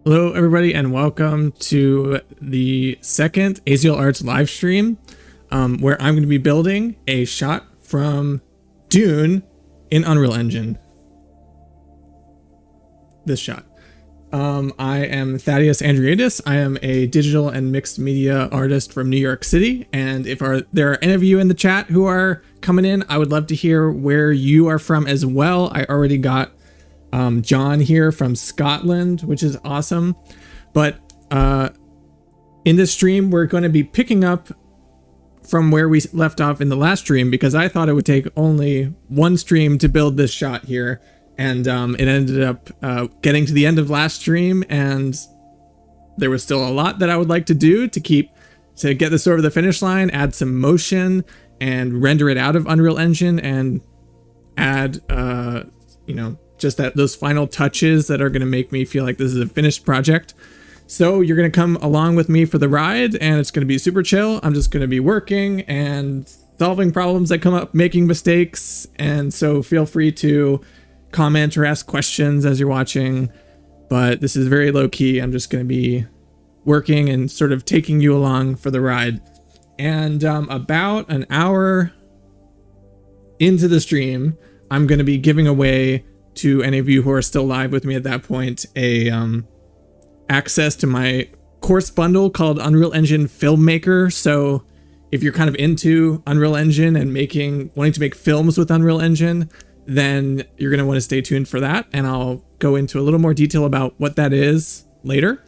Hello, everybody, and welcome to the second ACL Arts live stream, where I'm going to be building a shot from Dune in Unreal Engine. This shot. I am THADDAEUS. I am a digital and mixed media artist from New York City, and if there are any of you in the chat who are coming in, I would love to hear where you are from as well. I already got John here from Scotland, which is awesome. But in this stream, we're going to be picking up from where we left off in the last stream, because I thought it would take only one stream to build this shot here. And it ended up getting to the end of last stream, and there was still a lot that I would like to do to get this over the finish line, add some motion and render it out of Unreal Engine, and add, just those final touches that are going to make me feel like this is a finished project. So you're going to come along with me for the ride, and it's going to be super chill. I'm just going to be working and solving problems that come up, making mistakes. And so feel free to comment or ask questions as you're watching, but this is very low key. I'm just going to be working and sort of taking you along for the ride. And about an hour into the stream, I'm going to be giving away to any of you who are still live with me at that point a access to my course bundle called Unreal Engine Filmmaker. So if you're kind of into Unreal Engine and wanting to make films with Unreal Engine, then you're going to want to stay tuned for that. And I'll go into a little more detail about what that is later.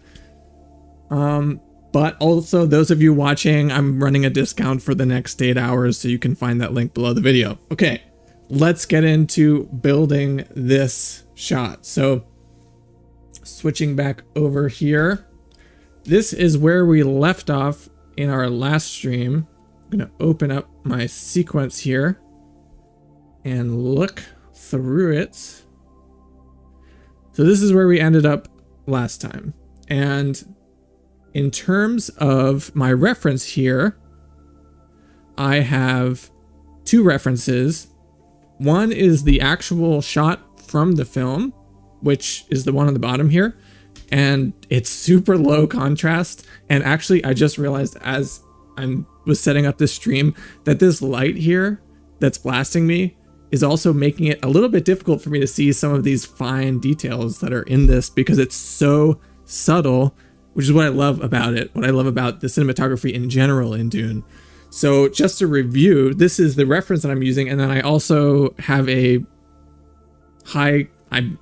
But also, those of you watching, I'm running a discount for the next 8 hours, so you can find that link below the video. Okay, let's get into building this shot. So switching back over here, this is where we left off in our last stream. I'm going to open up my sequence here and look through it. So this is where we ended up last time. And in terms of my reference here, I have two references. One is the actual shot from the film, which is the one on the bottom here. And it's super low contrast. And actually, I just realized as I was setting up this stream that this light here that's blasting me is also making it a little bit difficult for me to see some of these fine details that are in this, because it's so subtle, which is what I love about it, what I love about the cinematography in general in Dune. So just to review, this is the reference that I'm using, and then I also have I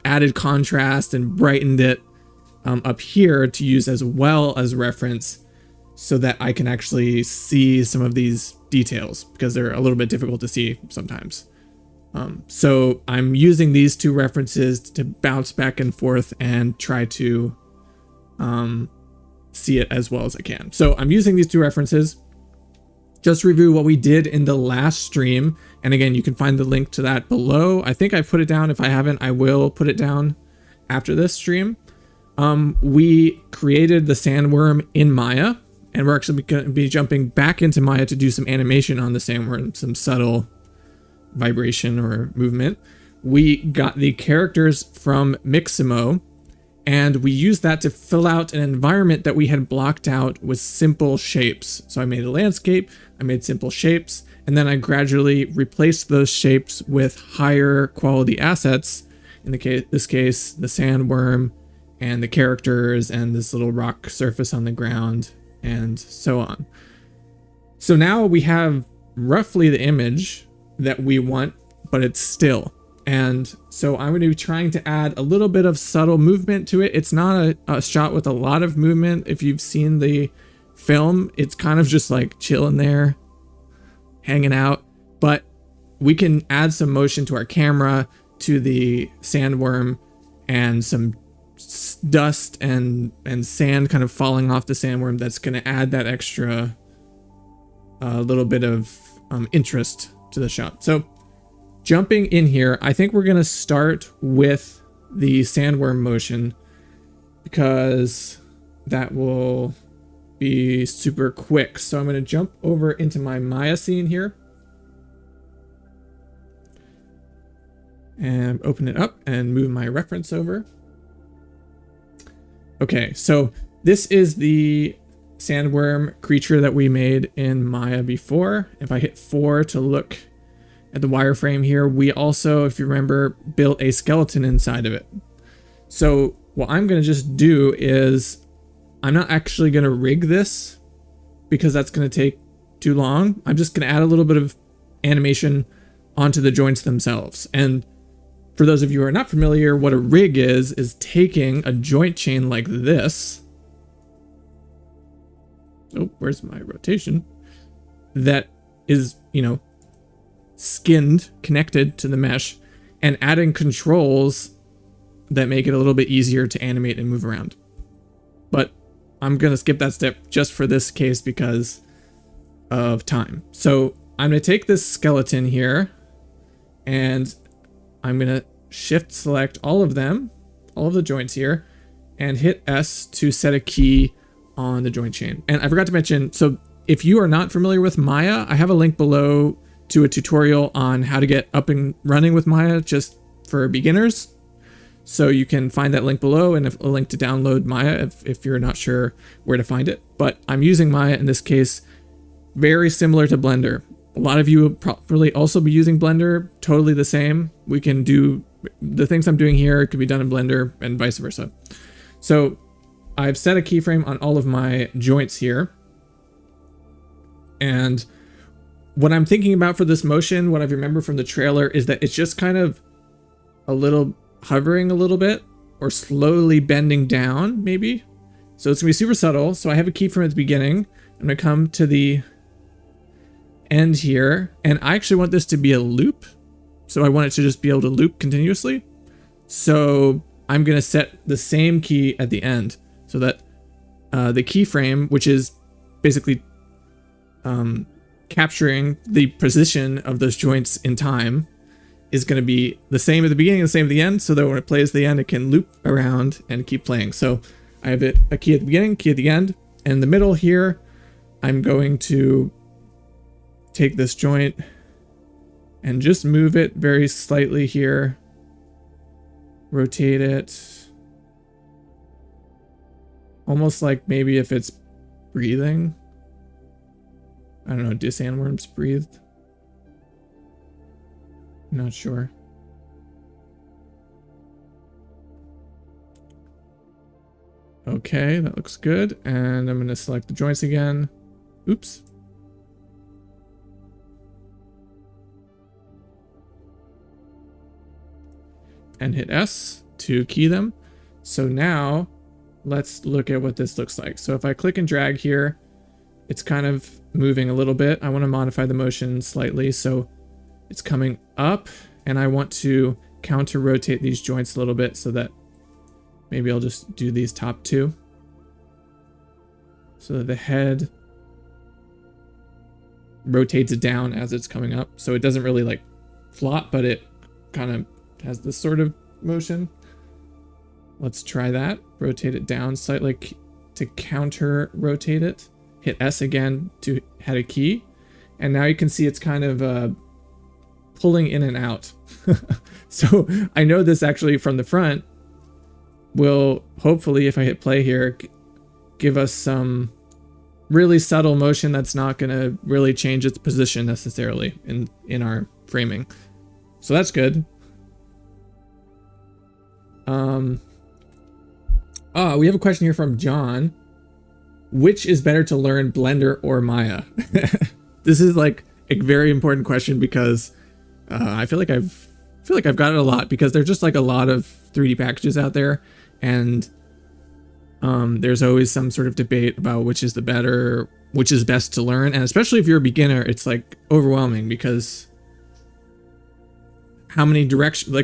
added contrast and brightened it up here to use as well as reference, so that I can actually see some of these details, because they're a little bit difficult to see sometimes. So I'm using these two references to bounce back and forth and try to see it as well as I can. So I'm using these two references. Just review what we did in the last stream. And again, you can find the link to that below. I think I put it down. If I haven't, I will put it down after this stream. We created the sandworm in Maya, and we're actually going to be jumping back into Maya to do some animation on the sandworm, some subtle vibration or movement. We got the characters from Mixamo, and we used that to fill out an environment that we had blocked out with simple shapes. So I made a landscape, I made simple shapes, and then I gradually replaced those shapes with higher quality assets. In this case, the sandworm and the characters and this little rock surface on the ground and so on. So now we have roughly the image that we want, but it's still. And so I'm going to be trying to add a little bit of subtle movement to it. It's not a shot with a lot of movement. If you've seen the film, it's kind of just like chilling there, hanging out. But we can add some motion to our camera, to the sandworm, and some dust and sand kind of falling off the sandworm. That's going to add that extra little bit of interest to the shot. So jumping in here, I think we're going to start with the sandworm motion, because that will be super quick. So I'm going to jump over into my Maya scene here and open it up and move my reference over. Okay, so this is the sandworm creature that we made in Maya before. If I hit 4 to look at the wireframe here, we also, if you remember, built a skeleton inside of it. So what I'm going to just do is I'm not actually going to rig this because that's going to take too long. I'm just going to add a little bit of animation onto the joints themselves. And for those of you who are not familiar, what a rig is taking a joint chain like this. Oh, where's my rotation? That is, you know, skinned, connected to the mesh, and adding controls that make it a little bit easier to animate and move around. But I'm going to skip that step just for this case because of time. So I'm going to take this skeleton here and I'm going to shift select all of them, all of the joints here, and hit S to set a key on the joint chain. And I forgot to mention, so if you are not familiar with Maya, I have a link below to a tutorial on how to get up and running with Maya just for beginners. So you can find that link below and a link to download Maya if you're not sure where to find it. But I'm using Maya in this case, very similar to Blender. A lot of you will probably also be using Blender, totally the same. We can do the things I'm doing here could be done in Blender and vice versa. So I've set a keyframe on all of my joints here. And what I'm thinking about for this motion, what I remember from the trailer, is that it's just kind of a little hovering a little bit or slowly bending down maybe. So it's gonna be super subtle. So I have a keyframe at the beginning. I'm gonna come to the end here, and I actually want this to be a loop. So I want it to just be able to loop continuously. So I'm gonna set the same key at the end so that the keyframe, which is basically capturing the position of those joints in time, is going to be the same at the beginning and the same at the end, so that when it plays the end, it can loop around and keep playing. So I have a key at the beginning, key at the end, and in the middle here, I'm going to take this joint and just move it very slightly here, rotate it, almost like maybe if it's breathing. I don't know, do sandworms breathe? Not sure. Okay, that looks good. And I'm going to select the joints again. Oops. And hit S to key them. So now let's look at what this looks like. So if I click and drag here, it's kind of moving a little bit. I want to modify the motion slightly. So it's coming up, and I want to counter rotate these joints a little bit so that maybe I'll just do these top two so that the head rotates down as it's coming up. So it doesn't really like flop, but it kind of has this sort of motion. Let's try that. Rotate it down slightly to counter rotate it. Hit S again to head a key. And now you can see it's kind of pulling in and out. So I know this actually from the front will hopefully, if I hit play here, give us some really subtle motion that's not going to really change its position necessarily in our framing. So that's good. We have a question here from John. Which is better to learn, Blender or Maya? This is like a very important question because I feel like I've got it a lot because there's just like a lot of 3D packages out there, and there's always some sort of debate about which is the better, which is best to learn, and especially if you're a beginner, it's like overwhelming because how many directions,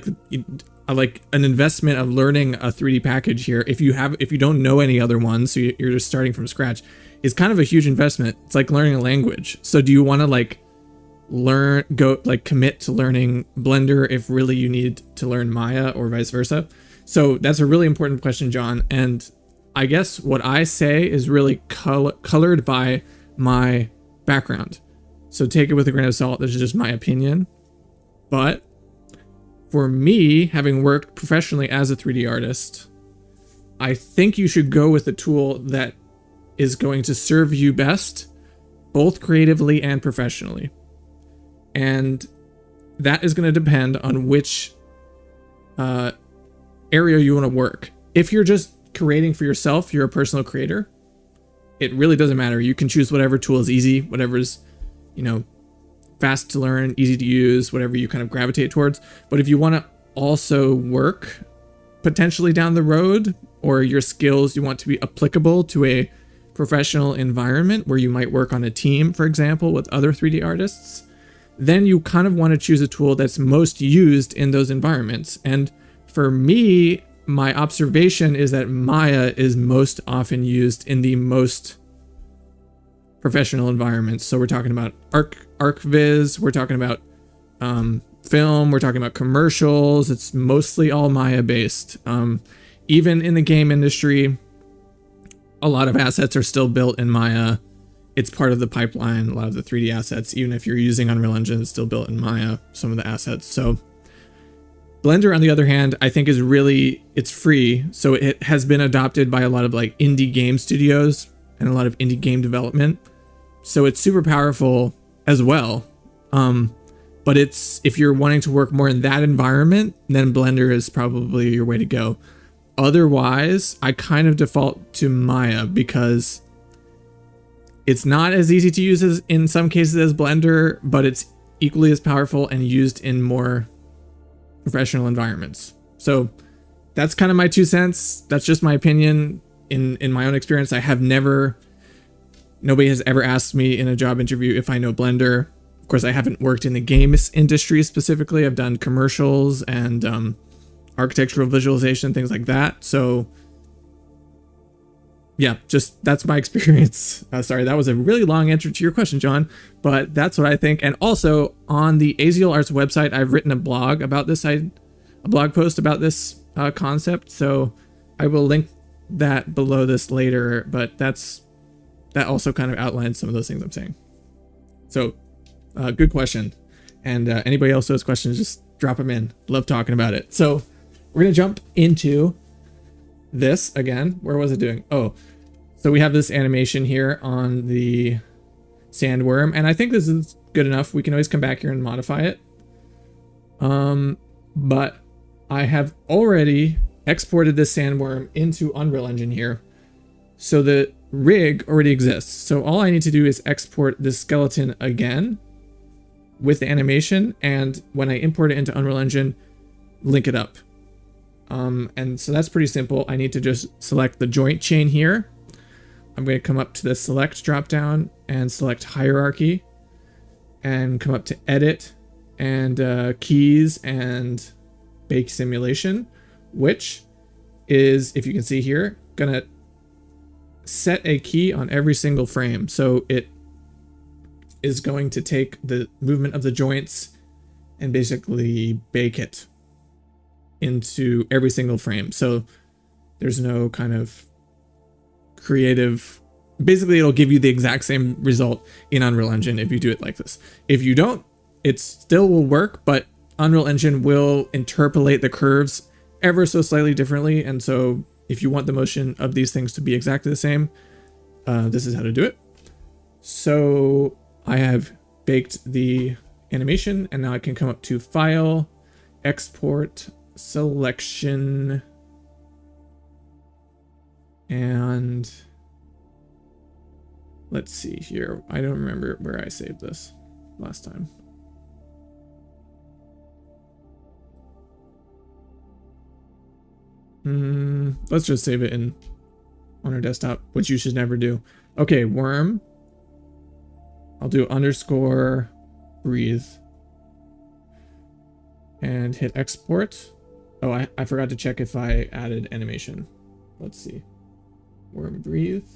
like an investment of learning a 3D package here, if you don't know any other ones, so you're just starting from scratch, is kind of a huge investment. It's like learning a language. So do you want to like commit to learning Blender if really you need to learn Maya, or vice versa? So that's a really important question, John. And I guess what I say is really colored by my background. So take it with a grain of salt. This is just my opinion. But for me, having worked professionally as a 3D artist, I think you should go with the tool that is going to serve you best, both creatively and professionally. And that is going to depend on which area you want to work. If you're just creating for yourself, you're a personal creator, it really doesn't matter. You can choose whatever tool is easy, whatever's, you know, fast to learn, easy to use, whatever you kind of gravitate towards. But if you want to also work potentially down the road, or your skills you want to be applicable to a professional environment where you might work on a team, for example, with other 3D artists, then you kind of want to choose a tool that's most used in those environments. And for me, my observation is that Maya is most often used in the most professional environments. So we're talking about ArcViz, we're talking about film, we're talking about commercials. It's mostly all Maya based. Even in the game industry, a lot of assets are still built in Maya. It's part of the pipeline. A lot of the 3D assets, even if you're using Unreal Engine, is still built in Maya, some of the assets. So Blender, on the other hand, I think is really, it's free. So it has been adopted by a lot of like indie game studios and a lot of indie game development. So it's super powerful as well. But it's, if you're wanting to work more in that environment, then Blender is probably your way to go. Otherwise, I kind of default to Maya because it's not as easy to use as in some cases as Blender, but it's equally as powerful and used in more professional environments. So that's kind of my 2 cents. That's just my opinion. In my own experience, I have nobody has ever asked me in a job interview if I know Blender. Of course, I haven't worked in the games industry specifically. I've done commercials and architectural visualization, things like that. So yeah, just that's my experience. Sorry, that was a really long answer to your question, John, but that's what I think. And also on the Aziel Arts website, I've written a blog about this, a blog post about this concept. So I will link that below this later, but that also kind of outlines some of those things I'm saying. So good question. And anybody else who has questions, just drop them in. Love talking about it. So we're going to jump into this again. Where was it doing? Oh, so we have this animation here on the sandworm, and I think this is good enough. We can always come back here and modify it. But I have already exported this sandworm into Unreal Engine here. So the rig already exists. So all I need to do is export this skeleton again with the animation, and when I import it into Unreal Engine, link it up. And so that's pretty simple. I need to just select the joint chain here. I'm going to come up to the select dropdown and select hierarchy, and come up to edit and keys and bake simulation, which is, if you can see here, gonna set a key on every single frame. So it is going to take the movement of the joints and basically bake it into every single frame. So there's no kind of creative, basically it'll give you the exact same result in Unreal Engine if you do it like this. If you don't, it still will work, but Unreal Engine will interpolate the curves ever so slightly differently. And so if you want the motion of these things to be exactly the same, this is how to do it. So I have baked the animation, and now I can come up to File, Export, Selection, and let's see here. I don't remember where I saved this last time. Let's just save it on our desktop, which you should never do. Okay, worm. I'll do underscore breathe and hit export. Oh, I forgot to check if I added animation. Let's see. Worm breathe.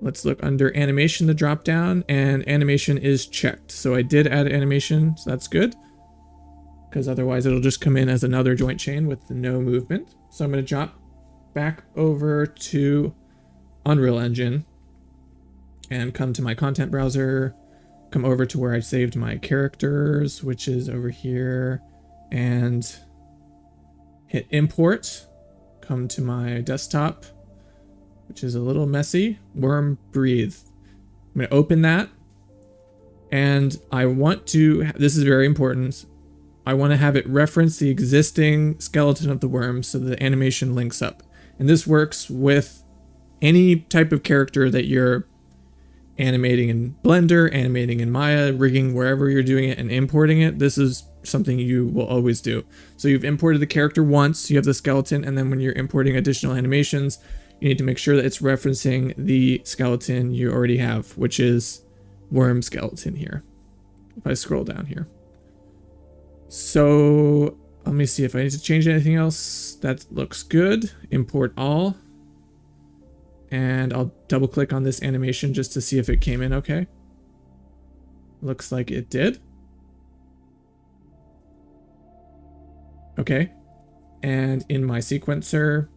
Let's look under animation, the drop down, and animation is checked. So I did add animation, so that's good, because otherwise it'll just come in as another joint chain with no movement. So I'm going to drop back over to Unreal Engine and come to my content browser, come over to where I saved my characters, which is over here, and hit import. come to my desktop, which is a little messy. Worm breathe. I'm going to open that. And I want to, this is very important, I want to have it reference the existing skeleton of the worm so the animation links up. And this works with any type of character that you're animating in Blender, animating in Maya, rigging wherever you're doing it and importing it. This is something you will always do. So you've imported the character once, you have the skeleton, and then when you're importing additional animations, you need to make sure that it's referencing the skeleton you already have, which is worm skeleton here. If I scroll down here. So let me see if I need to change anything else. That looks good. Import all. And I'll double click on this animation just to see if it came in okay. Looks like it did. Okay. And in my sequencer,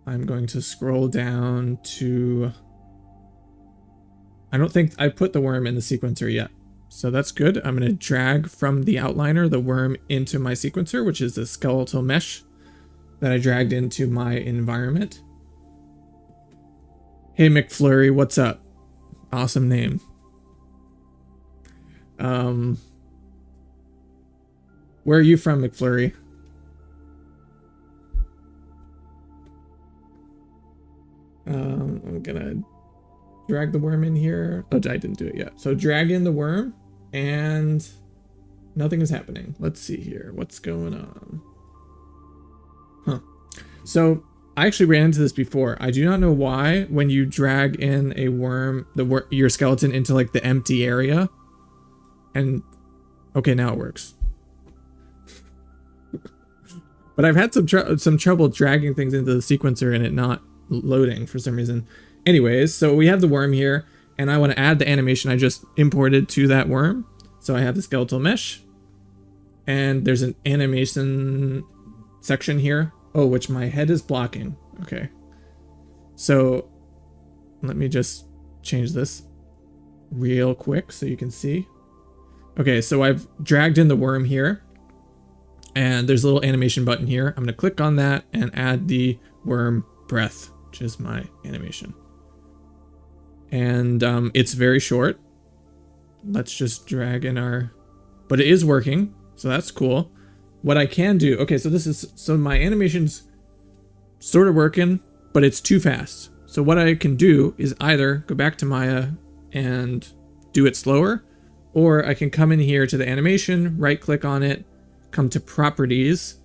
I'm going to scroll down to, I don't think I put the worm in the sequencer yet. So that's good. I'm going to drag from the outliner the worm into my sequencer, which is the skeletal mesh that I dragged into my environment. Hey McFlurry, what's up? Awesome name. Where are you from, McFlurry? I'm gonna drag the worm in here. Oh, I didn't do it yet. So drag in the worm and nothing is happening. Let's see here. What's going on? Huh. So I actually ran into this before. I do not know why when you drag in a worm, your skeleton into like the empty area. And okay, now it works. But I've had some trouble dragging things into the sequencer and it not loading for some reason. Anyways, so we have the worm here and I want to add the animation I just imported to that worm. So I have the skeletal mesh and there's an animation section here. Oh, which my head is blocking. Okay. So let me just change this real quick so you can see. Okay, so I've dragged in the worm here and there's a little animation button here. I'm going to click on that and add the worm breath, which is my animation. And it's very short. Let's just drag in our, but it is working. So that's cool. What I can do, okay, so my animation's sort of working, but it's too fast. So what I can do is either go back to Maya and do it slower, or I can come in here to the animation, right click on it, come to properties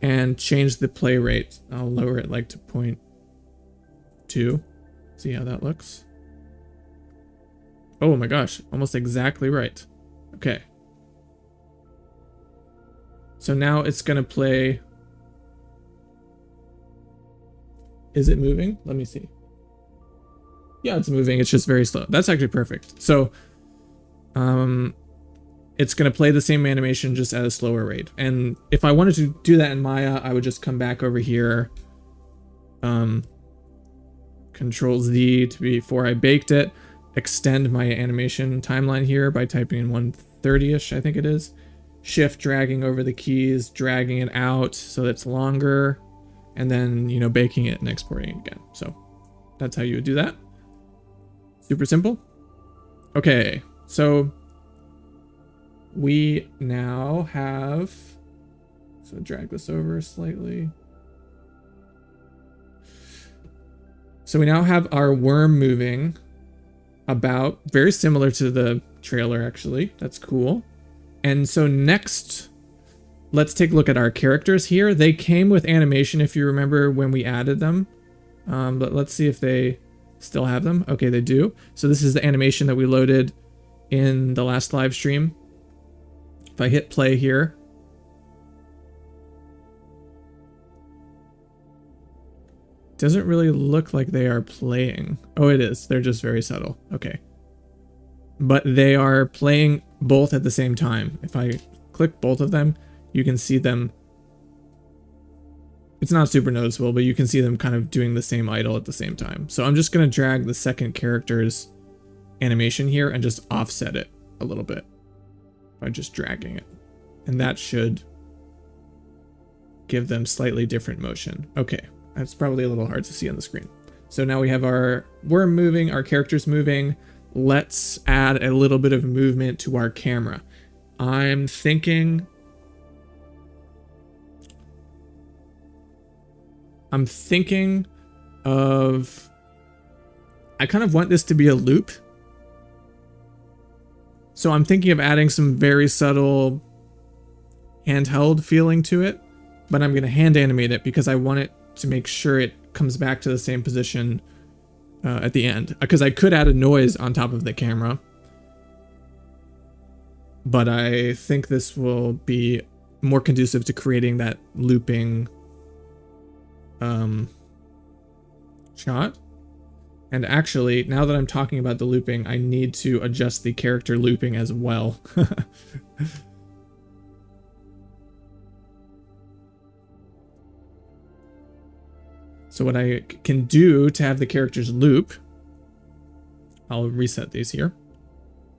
and change the play rate. I'll lower it like to 0.2. See how that looks? Oh my gosh, almost exactly right. Okay. So now it's gonna play. Is it moving? Let me see. Yeah, it's moving. It's just very slow. That's actually perfect. So it's gonna play the same animation just at a slower rate. And if I wanted to do that in Maya, I would just come back over here. Control Z to before I baked it. Extend my animation timeline here by typing in 130-ish, I think it is. Shift dragging over the keys, dragging it out so it's longer, and then, you know, baking it and exporting it again. So that's how you would do that. Super simple. Okay, so we now have, so drag this over slightly. So we now have our worm moving about, very similar to the trailer actually. That's cool. And so next, let's take a look at our characters here. They came with animation if you remember when we added them. But let's see if they still have them. Okay, they do. So this is the animation that we loaded in the last live stream. If I hit play here, doesn't really look like they are playing. Oh, it is. They're just very subtle. Okay. But they are playing both at the same time. If I click both of them, you can see them. It's not super noticeable, but you can see them kind of doing the same idle at the same time. So I'm just going to drag the second character's animation here and just offset it a little bit by just dragging it. And that should give them slightly different motion. Okay, that's probably a little hard to see on the screen. So now we have our worm moving, our characters moving. Let's add a little bit of movement to our camera. I'm thinking of, I kind of want this to be a loop. So I'm thinking of adding some very subtle handheld feeling to it, but I'm going to hand animate it because I want it to make sure it comes back to the same position at the end. Because I could add a noise on top of the camera, but I think this will be more conducive to creating that looping shot. And actually, now that I'm talking about the looping, I need to adjust the character looping as well. So what I can do to have the characters loop, I'll reset these here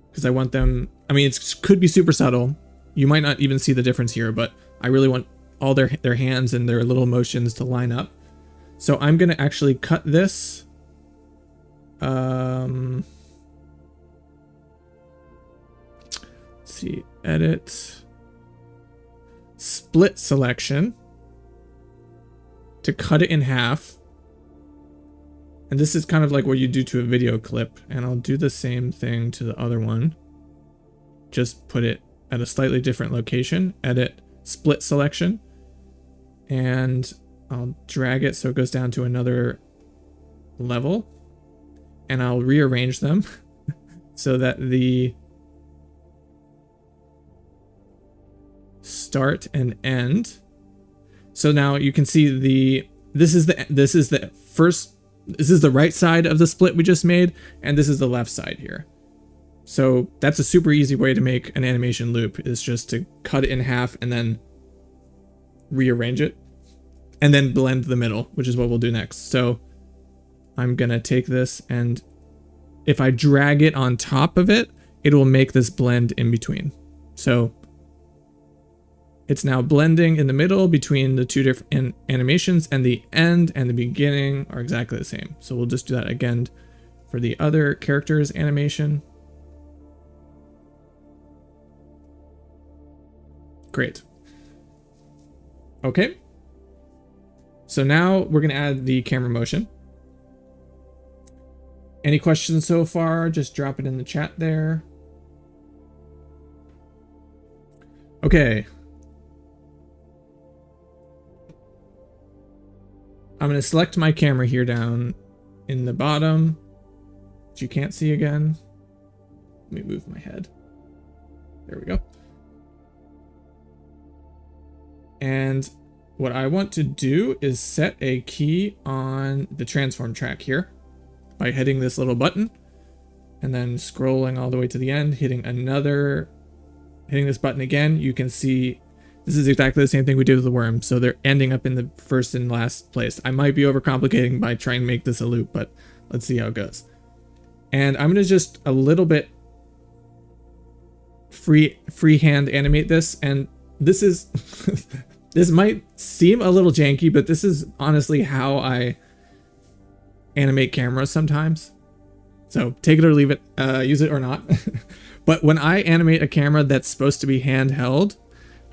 because I want them, I mean, it could be super subtle. You might not even see the difference here, but I really want all their hands and their little motions to line up. So I'm going to actually cut this. Let's see, edit, split selection to cut it in half. And this is kind of like what you do to a video clip. And I'll do the same thing to the other one. Just put it at a slightly different location, edit, split selection. And I'll drag it so it goes down to another level. And I'll rearrange them so that the start and end. So now you can see this is the right side of the split we just made, and this is the left side here. So that's a super easy way to make an animation loop, is just to cut it in half and then rearrange it and then blend the middle, which is what we'll do next. So I'm gonna take this, and if I drag it on top of it, it will make this blend in between. So it's now blending in the middle between the two different animations, and the end and the beginning are exactly the same. So we'll just do that again for the other characters animation. Great. Okay. So now we're going to add the camera motion. Any questions so far? Just drop it in the chat there. Okay. I'm going to select my camera here down in the bottom, which you can't see again. Let me move my head. There we go. And what I want to do is set a key on the transform track here by hitting this little button and then scrolling all the way to the end, hitting this button again. You can see this is exactly the same thing we did with the worm. So they're ending up in the first and last place. I might be overcomplicating by trying to make this a loop, but let's see how it goes. And I'm going to just a little bit freehand animate this. And this is, this might seem a little janky, but this is honestly how I animate cameras sometimes. So take it or leave it, use it or not. But when I animate a camera that's supposed to be handheld,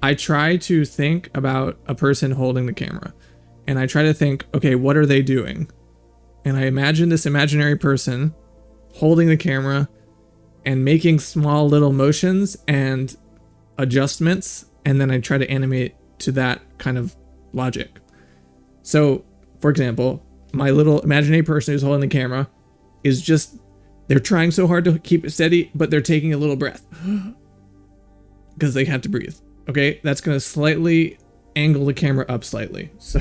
I try to think about a person holding the camera, and I try to think, okay, what are they doing? And I imagine this imaginary person holding the camera and making small little motions and adjustments, and then I try to animate to that kind of logic. So, for example, my little imaginary person who's holding the camera is just, they're trying so hard to keep it steady, but they're taking a little breath because they have to breathe. Okay, that's going to slightly angle the camera up slightly. So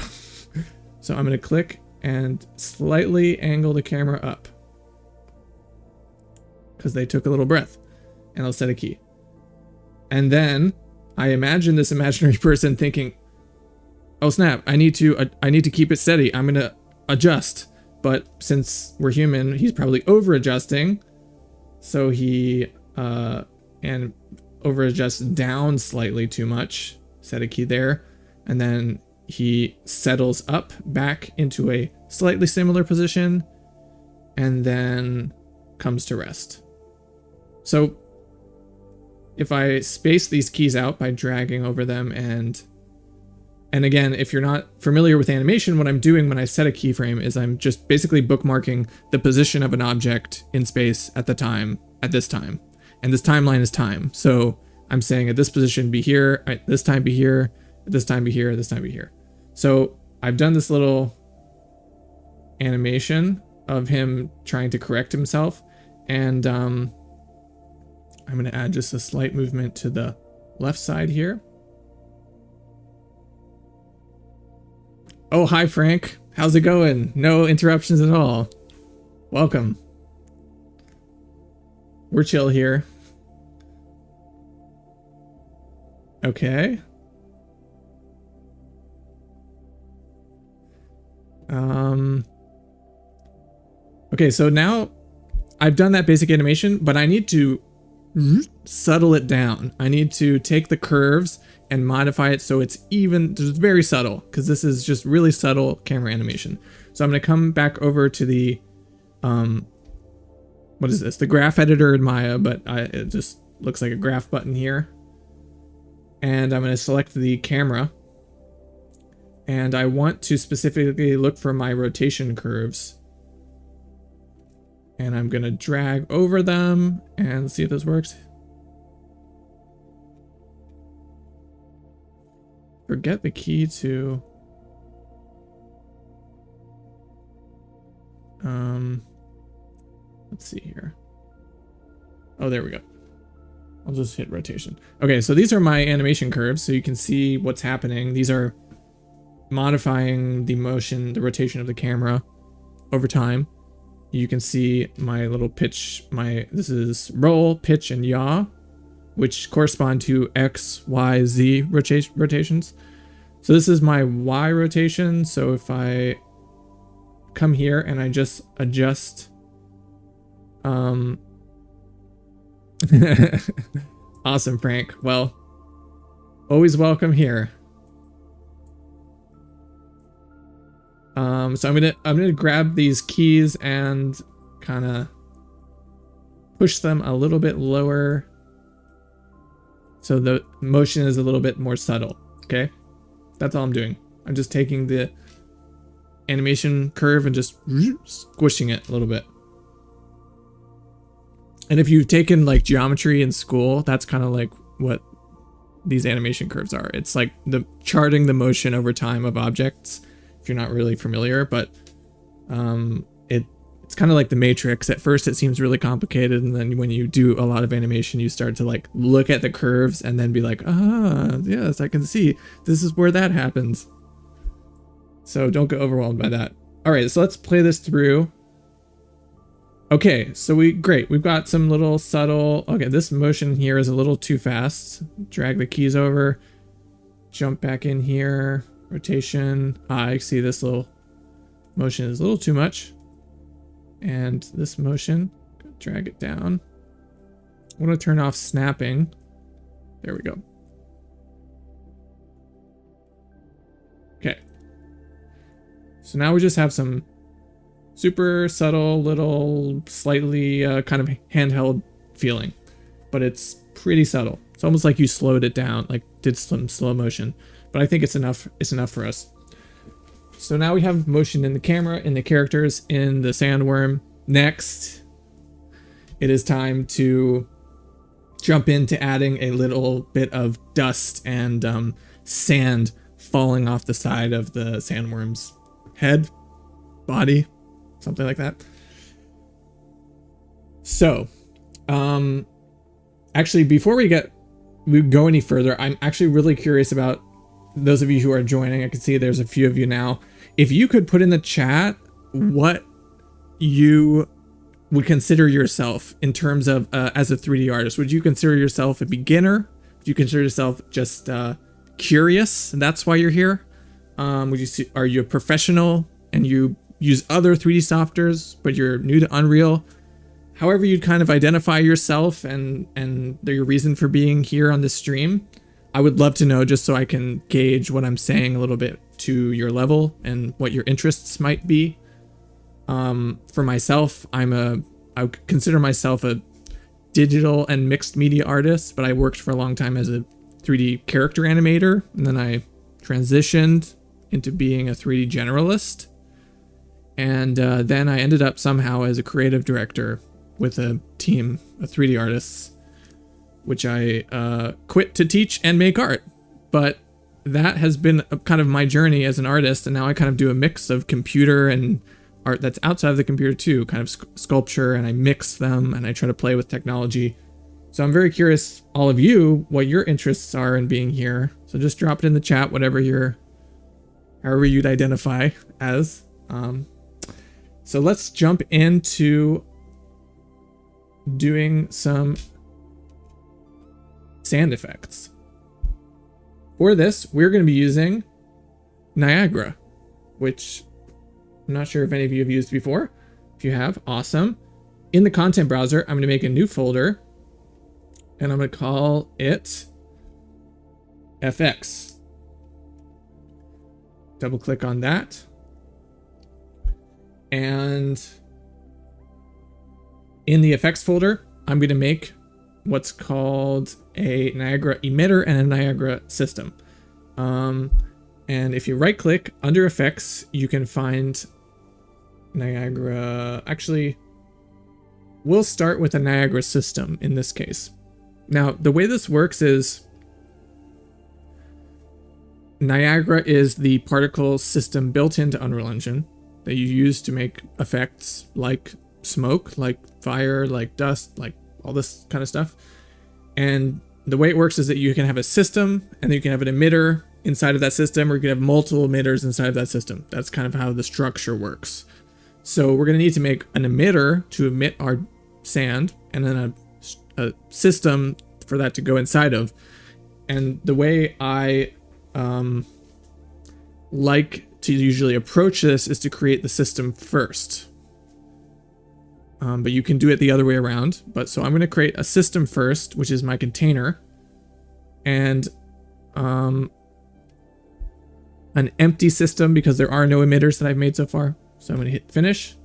I'm going to click and slightly angle the camera up because they took a little breath, and I'll set a key. And then I imagine this imaginary person thinking, oh snap, I need to keep it steady. I'm going to adjust. But since we're human, he's probably over adjusting. So he over adjusts down slightly too much. Set a key there. And then he settles up back into a slightly similar position and then comes to rest. So if I space these keys out by dragging over them, and again, if you're not familiar with animation, what I'm doing when I set a keyframe is I'm just basically bookmarking the position of an object in space at this time. And this timeline is time. So I'm saying at this position be here, at this time be here, at this time be here, at this time be here. So I've done this little animation of him trying to correct himself, and I'm going to add just a slight movement to the left side here. Oh, hi Frank. How's it going? No interruptions at all. Welcome. We're chill here. Okay. Okay, so now I've done that basic animation, but I need to subtle it down. I need to take the curves and modify it so it's even, just very subtle, because this is just really subtle camera animation. So I'm going to come back over to the, what is this? The graph editor in Maya, but it just looks like a graph button here. And I'm going to select the camera. And I want to specifically look for my rotation curves. And I'm going to drag over them and see if this works. Forget the key to... let's see here. Oh, there we go. I'll just hit rotation. Okay, so these are my animation curves, so you can see what's happening. These are modifying the motion, the rotation of the camera over time. You can see my little pitch, this is roll, pitch, and yaw, which correspond to X, Y, Z rotations. So this is my Y rotation. So if I come here and I just adjust, awesome, Frank. Well, always welcome here. So I'm gonna grab these keys and kind of push them a little bit lower, so the motion is a little bit more subtle. Okay, that's all I'm doing. I'm just taking the animation curve and just squishing it a little bit. And if you've taken like geometry in school, that's kind of like what these animation curves are. It's like the charting the motion over time of objects, if you're not really familiar, but it's kind of like the Matrix. At first it seems really complicated, and then when you do a lot of animation, you start to like look at the curves and then be like, ah, yes, I can see this is where that happens. So don't get overwhelmed by that. All right, so let's play this through. Okay, so we've got some little subtle, okay, this motion here is a little too fast. Drag the keys over, jump back in here, rotation. I see this little motion is a little too much. And this motion, drag it down. I want to turn off snapping. There we go. Okay. So now we just have some super subtle, little, slightly kind of handheld feeling, but it's pretty subtle. It's almost like you slowed it down, like did some slow motion, but I think it's enough. It's enough for us. So now we have motion in the camera, in the characters, in the sandworm. Next, it is time to jump into adding a little bit of dust and sand falling off the side of the sandworm's head, body, something like that. So, actually, before we go any further, I'm actually really curious about those of you who are joining. I can see there's a few of you now. If you could put in the chat what you would consider yourself in terms of as a 3D artist. Would you consider yourself a beginner? Would you consider yourself just curious and that's why you're here? Are you a professional and you use other 3D softwares but you're new to Unreal? However you'd kind of identify yourself and your reason for being here on this stream, I would love to know, just so I can gauge what I'm saying a little bit to your level and what your interests might be. For myself, I would consider myself a digital and mixed media artist, but I worked for a long time as a 3D character animator, and then I transitioned into being a 3D generalist. And then I ended up somehow as a creative director with a team of 3D artists, which I quit to teach and make art. But that has been kind of my journey as an artist, and now I kind of do a mix of computer and art that's outside of the computer too, kind of sculpture, and I mix them and I try to play with technology. So I'm very curious, all of you, what your interests are in being here. So just drop it in the chat, however you'd identify as. So let's jump into doing some sand effects. For this, we're going to be using Niagara, which I'm not sure if any of you have used before. If you have, awesome. In the content browser, I'm going to make a new folder, and I'm going to call it FX. Double click on that. And in the effects folder, I'm going to make what's called a Niagara emitter and a Niagara system. And if you right click under effects, you can find Niagara. Actually, we'll start with a Niagara system in this case. Now, the way this works is Niagara is the particle system built into Unreal Engine that you use to make effects like smoke, like fire, like dust, like all this kind of stuff. And the way it works is that you can have a system, and then you can have an emitter inside of that system, or you can have multiple emitters inside of that system. That's kind of how the structure works. So we're going to need to make an emitter to emit our sand, and then a system for that to go inside of. And the way I like to usually approach this is to create the system first. But you can do it the other way around. But so I'm going to create a system first, which is my container, and an empty system because there are no emitters that I've made so far. So I'm going to hit finish,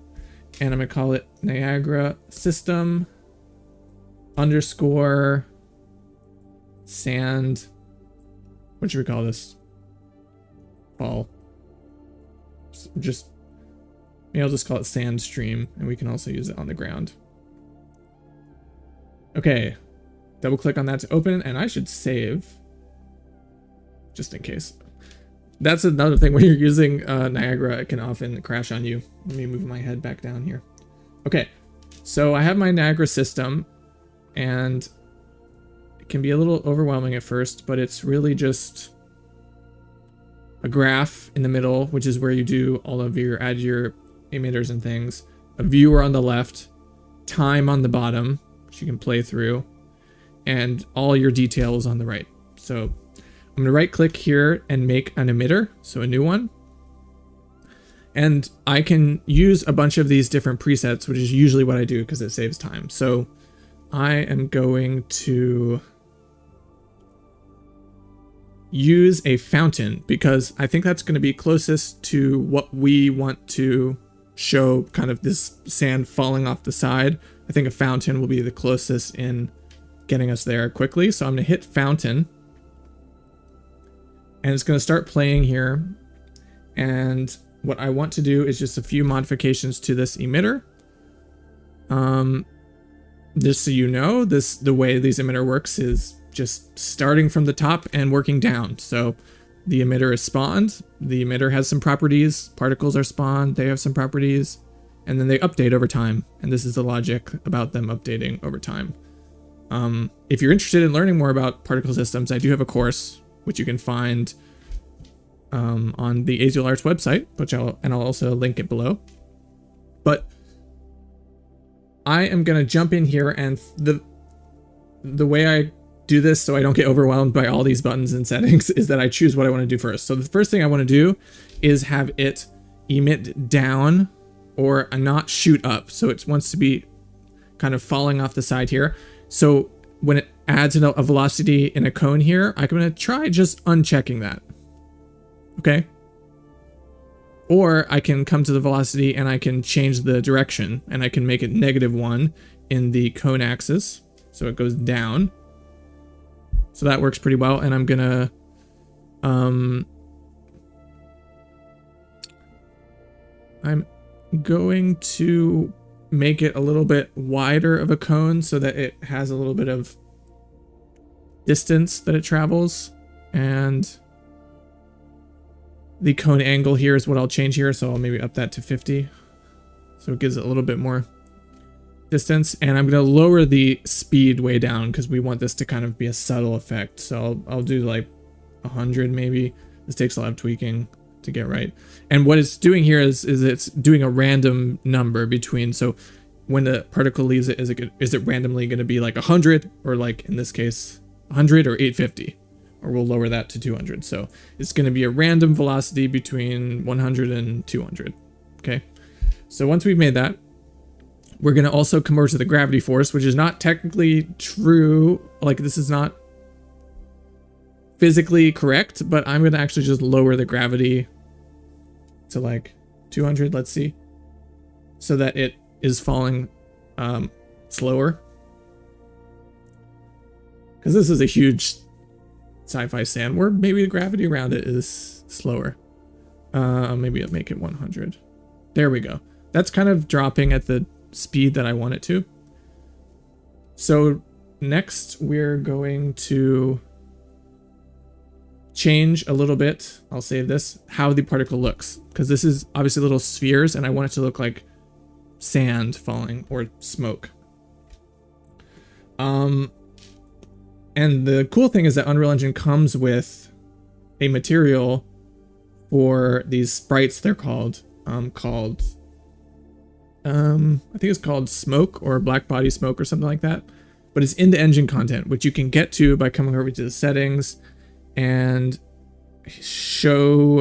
and I'm going to call it Niagara system underscore sand. What should we call this? Ball. Maybe I'll just call it sand stream, and we can also use it on the ground. Okay, double click on that to open, and I should save just in case. That's another thing when you're using Niagara, it can often crash on you. Let me move my head back down here. Okay, so I have my Niagara system, and it can be a little overwhelming at first, but it's really just a graph in the middle, which is where you do all of your, add your emitters and things, a viewer on the left, time on the bottom, which you can play through, and all your details on the right. So I'm going to right click here and make an emitter, so a new one. And I can use a bunch of these different presets, which is usually what I do because it saves time. So I am going to use a fountain because I think that's going to be closest to what we want to show, kind of this sand falling off the side. I think a fountain will be the closest in getting us there quickly. So I'm going to hit fountain, and it's going to start playing here. And what I want to do is just a few modifications to this emitter. Just so you know, the way these emitter works is just starting from the top and working down. So the emitter is spawned, the emitter has some properties, particles are spawned, they have some properties, and then they update over time. And this is the logic about them updating over time. If you're interested in learning more about particle systems, I do have a course, which you can find on the Aziel Arts website, which I'll also link it below. But I am going to jump in here, and the way I do this so I don't get overwhelmed by all these buttons and settings is that I choose what I want to do first. So the first thing I want to do is have it emit down or not shoot up. So it wants to be kind of falling off the side here. So when it adds a velocity in a cone here, I'm going to try just unchecking that. Okay, Or I can come to the velocity and I can change the direction, and I can make it -1 in the cone axis. So it goes down. So that works pretty well. And I'm gonna I'm going to make it a little bit wider of a cone so that it has a little bit of distance that it travels. And the cone angle here is what I'll change here. So I'll maybe up that to 50. So it gives it a little bit more distance. And I'm going to lower the speed way down because we want this to kind of be a subtle effect. So I'll do like 100 maybe. This takes a lot of tweaking to get right. And what it's doing here is it's doing a random number between, so when the particle leaves it, is it randomly going to be like 100, or like in this case 100 or 850, or we'll lower that to 200. So it's going to be a random velocity between 100 and 200. Okay. So once we've made that, we're going to also come over to the gravity force, which is not technically true. Like, this is not physically correct, but I'm going to actually just lower the gravity to like 200, let's see, so that it is falling slower. Because this is a huge sci-fi sandworm. Maybe the gravity around it is slower. Maybe I'll make it 100. There we go. That's kind of dropping at the speed that I want it to. So next we're going to change a little bit, I'll save this, how the particle looks, because this is obviously little spheres and I want it to look like sand falling or smoke. And the cool thing is that Unreal Engine comes with a material for these sprites. They're called I think it's called smoke or black body smoke or something like that, but it's in the engine content, which you can get to by coming over to the settings and show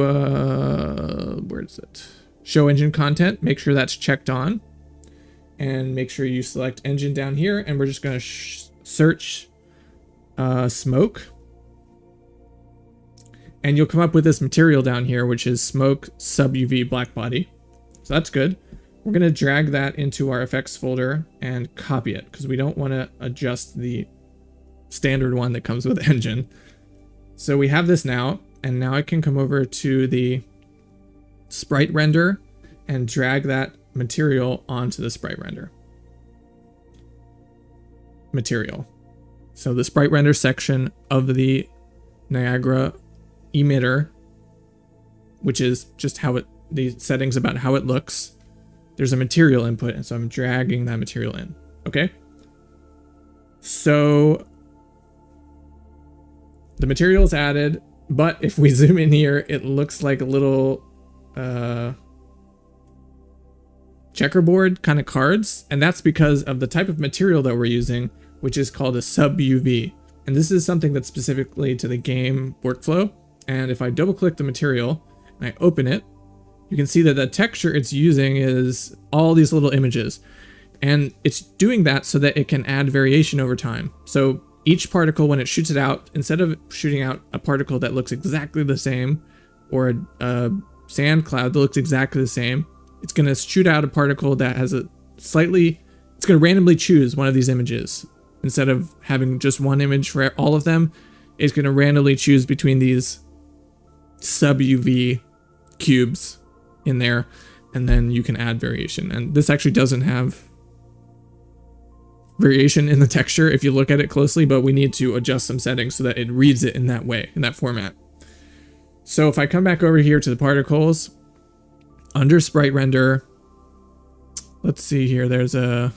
where is it, show engine content. Make sure that's checked on and make sure you select engine down here, and we're just going to search smoke, and you'll come up with this material down here, which is smoke sub UV black body. So that's good. We're going to drag that into our effects folder and copy it because we don't want to adjust the standard one that comes with engine. So we have this now, and now I can come over to the sprite render and drag that material onto the sprite render material. So the sprite render section of the Niagara emitter, which is just how it, the settings about how it looks, there's a material input, and so I'm dragging that material in. Okay. So the material is added, but if we zoom in here, it looks like a little checkerboard kind of cards, and that's because of the type of material that we're using, which is called a sub UV. And this is something that's specifically to the game workflow. And if I double click the material and I open it, you can see that the texture it's using is all these little images. And it's doing that so that it can add variation over time. So each particle, when it shoots it out, instead of shooting out a particle that looks exactly the same, or a sand cloud that looks exactly the same, it's going to shoot out a particle that has a slightly, it's going to randomly choose one of these images. Instead of having just one image for all of them, it's going to randomly choose between these sub UV cubes in there, and then you can add variation. And this actually doesn't have variation in the texture if you look at it closely, but we need to adjust some settings so that it reads it in that way, in that format. So if I come back over here to the particles, under sprite render, let's see here, there's a,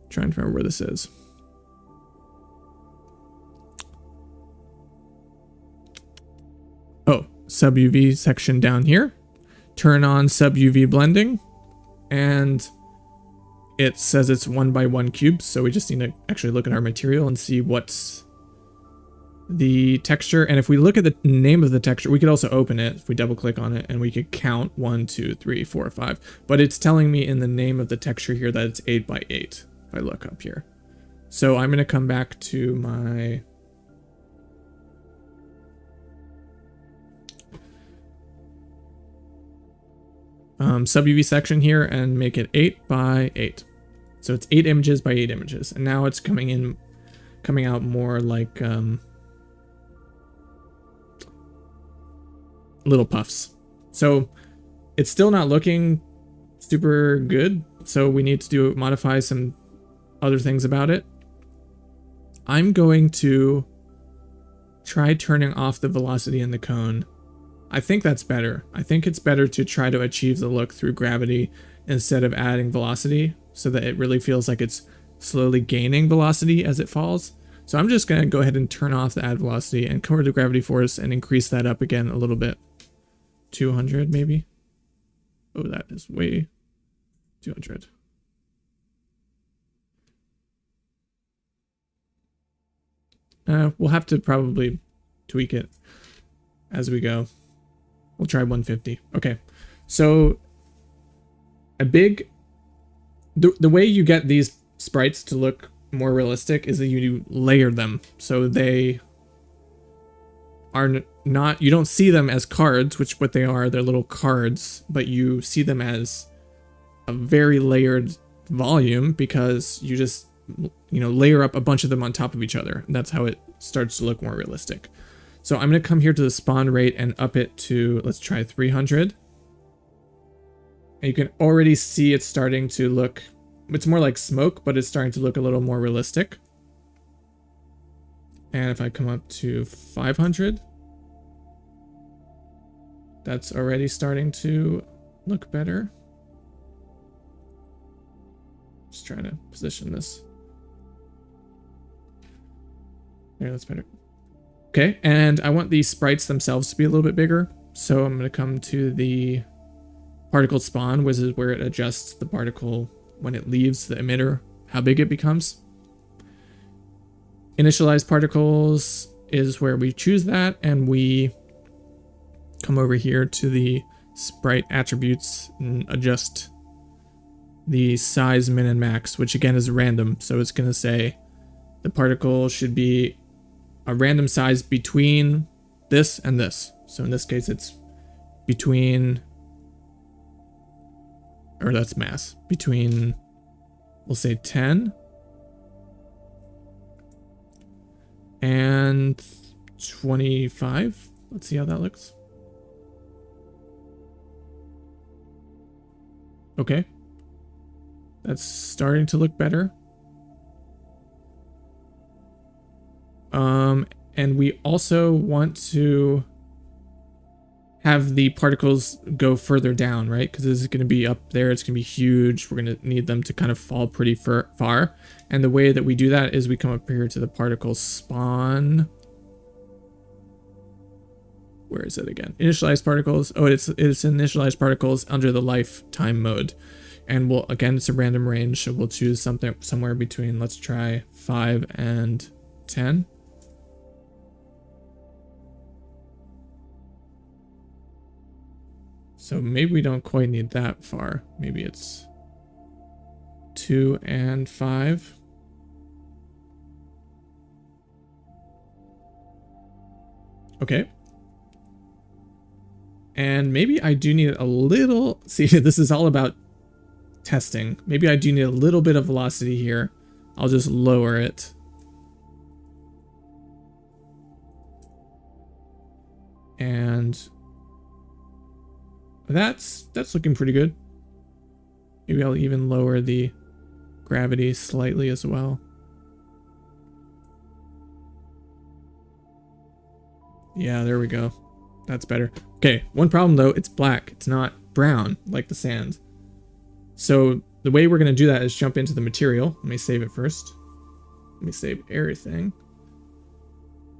trying to remember where this is. Oh, sub UV section down here. Turn on sub UV blending, and it says it's 1x1 cubes. So we just need to actually look at our material and see what's the texture. And if we look at the name of the texture, we could also open it if we double click on it, and we could count 1, 2, 3, 4, 5. But it's telling me in the name of the texture here that it's 8x8. If I look up here. So I'm going to come back to my sub UV section here and make it 8 by 8. So it's 8 images by 8 images. And now it's coming out more like little puffs. So it's still not looking super good. So we need to modify some other things about it. I'm going to try turning off the velocity in the cone. I think that's better. I think it's better to try to achieve the look through gravity instead of adding velocity, so that it really feels like it's slowly gaining velocity as it falls. So I'm just going to go ahead and turn off the add velocity and come over to gravity force and increase that up again a little bit. 200 maybe. Oh, that is way 200. We'll have to probably tweak it as we go. We'll try 150. Okay, so the way you get these sprites to look more realistic is that you layer them. So they are not, you don't see them as cards, which what they are, they're little cards, but you see them as a very layered volume because you just, layer up a bunch of them on top of each other. And that's how it starts to look more realistic. So I'm going to come here to the spawn rate and up it to, let's try 300. And you can already see it's starting to look, it's more like smoke, but it's starting to look a little more realistic. And if I come up to 500, that's already starting to look better. Just trying to position this. There, that's better. Okay, and I want these sprites themselves to be a little bit bigger. So I'm going to come to the particle spawn, which is where it adjusts the particle when it leaves the emitter, how big it becomes. Initialize particles is where we choose that, and we come over here to the sprite attributes and adjust the size min and max, which again is random. So it's going to say the particle should be a random size between this and this. So in this case, it's between, or that's mass, between, we'll say 10 and 25. Let's see how that looks. Okay. That's starting to look better. And we also want to have the particles go further down, right? Because this is going to be up there. It's going to be huge. We're going to need them to kind of fall pretty far. And the way that we do that is we come up here to the particle spawn. Where is it again? Initialize particles. Oh, it's initialized particles under the lifetime mode. And we'll, again, it's a random range. So we'll choose something somewhere between, let's try 5 and 10. So maybe we don't quite need that far. Maybe it's 2 and 5. Okay. And maybe I do need a little, see, this is all about testing. Maybe I do need a little bit of velocity here. I'll just lower it. And that's looking pretty good. Maybe I'll even lower the gravity slightly as well. Yeah, there we go. That's better. Okay, one problem though, it's black. It's not brown like the sand. So the way we're going to do that is jump into the material. Let me save it first. Let me save everything.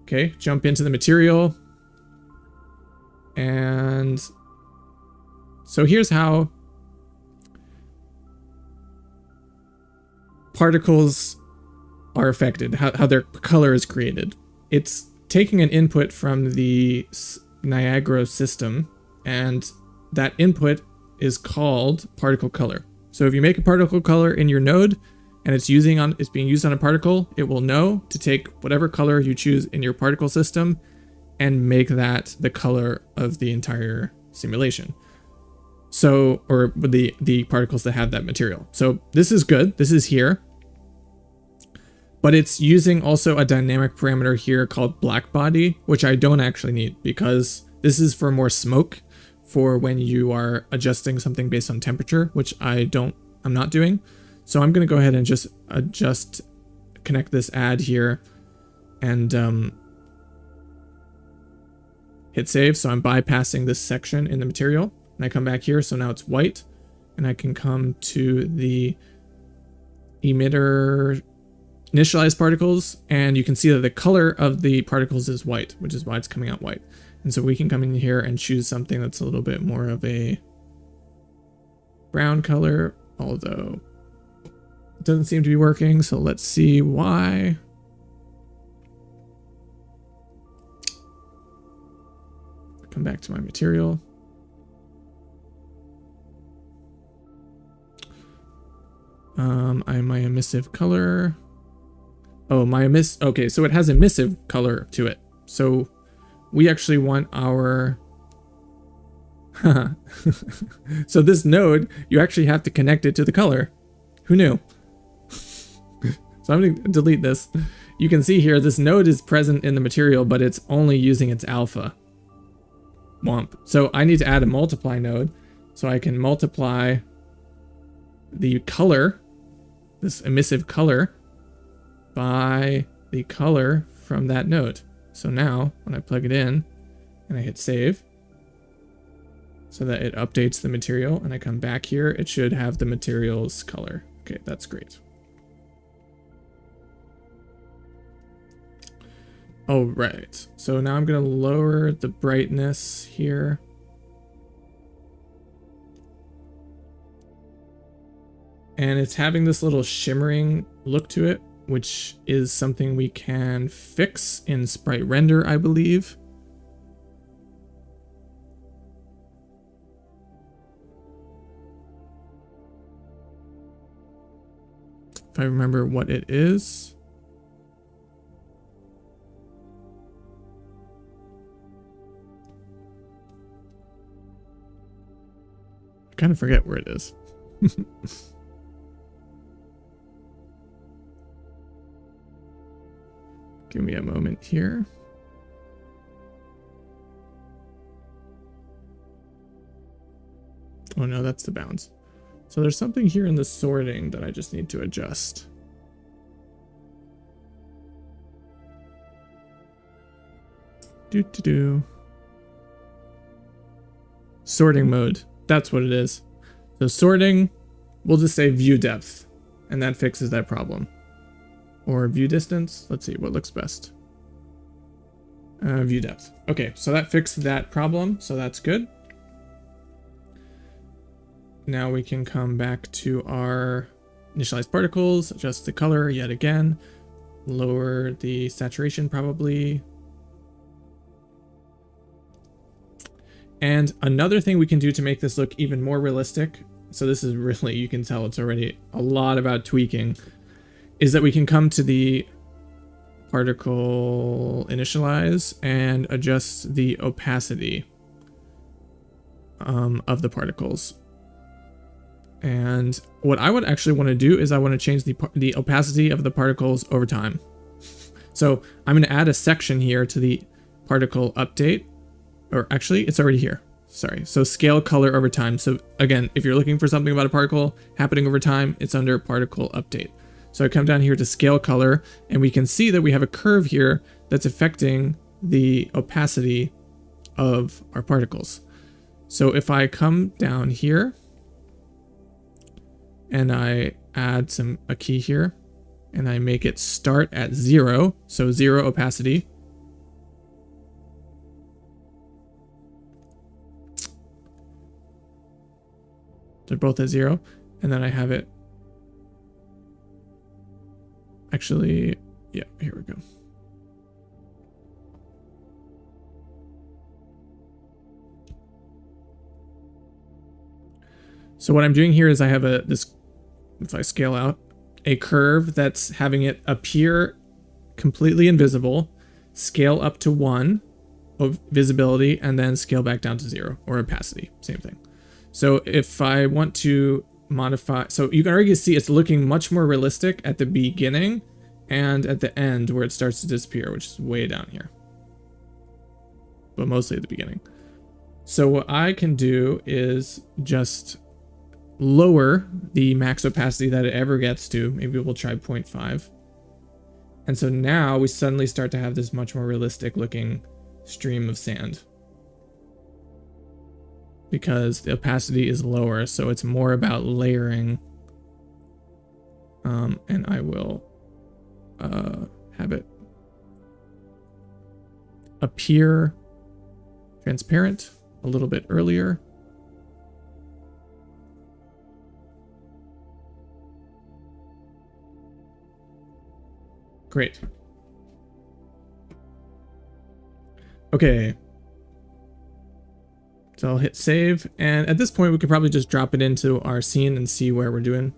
Okay, jump into the material. And so here's how particles are affected, how their color is created. It's taking an input from the Niagara system, and that input is called particle color. So if you make a particle color in your node and it's being used on a particle, it will know to take whatever color you choose in your particle system and make that the color of the entire simulation. So, or the particles that have that material. So this is good. This is here. But it's using also a dynamic parameter here called black body, which I don't actually need because this is for more smoke for when you are adjusting something based on temperature, which I'm not doing. So I'm going to go ahead and just connect this add here and hit save. So I'm bypassing this section in the material and I come back here. So now it's white and I can come to the emitter initialized particles, and you can see that the color of the particles is white, which is why it's coming out white. And so we can come in here and choose something that's a little bit more of a brown color, although it doesn't seem to be working. So let's see why. Come back to my material. My emissive color. Oh, okay, so it has emissive color to it. So we actually want our... So this node, you actually have to connect it to the color. Who knew? So I'm going to delete this. You can see here, this node is present in the material, but it's only using its alpha. Womp. So I need to add a multiply node. So I can multiply the color, this emissive color, by the color from that node. So now when I plug it in and I hit save so that it updates the material and I come back here, it should have the material's color. Okay, that's great. Oh, right. So now I'm going to lower the brightness here. And it's having this little shimmering look to it, which is something we can fix in sprite render, I believe. If I remember what it is. I kind of forget where it is. Give me a moment here. Oh no, that's the bounds. So there's something here in the sorting that I just need to adjust. Sorting mode. That's what it is. So sorting, we'll just say view depth, and that fixes that problem. Or view distance. Let's see what looks best. View depth. Okay, so that fixed that problem, so that's good. Now we can come back to our initialized particles, adjust the color yet again, lower the saturation probably. And another thing we can do to make this look even more realistic, so this is really, you can tell it's already a lot about tweaking, is that we can come to the particle initialize and adjust the opacity of the particles. And what I would actually want to do is I want to change the opacity of the particles over time. So I'm going to add a section here to the particle update, or actually it's already here. Sorry. So scale color over time. So again, if you're looking for something about a particle happening over time, it's under particle update. So I come down here to scale color and we can see that we have a curve here that's affecting the opacity of our particles. So if I come down here and I add a key here and I make it start at 0, so 0 opacity. They're both at 0, and then I have it. Actually, yeah, here we go. So what I'm doing here is I have this, if I scale out, a curve that's having it appear completely invisible, scale up to 1 of visibility, and then scale back down to 0, or opacity, same thing. So if I want to modify, so you can already see it's looking much more realistic at the beginning and at the end where it starts to disappear, which is way down here, but mostly at the beginning. So what I can do is just lower the max opacity that it ever gets to. Maybe we'll try 0.5. And so now we suddenly start to have this much more realistic looking stream of sand, because the opacity is lower, so it's more about layering. And I will have it appear transparent a little bit earlier. Great. Okay. So I'll hit save, and at this point we could probably just drop it into our scene and see where we're doing,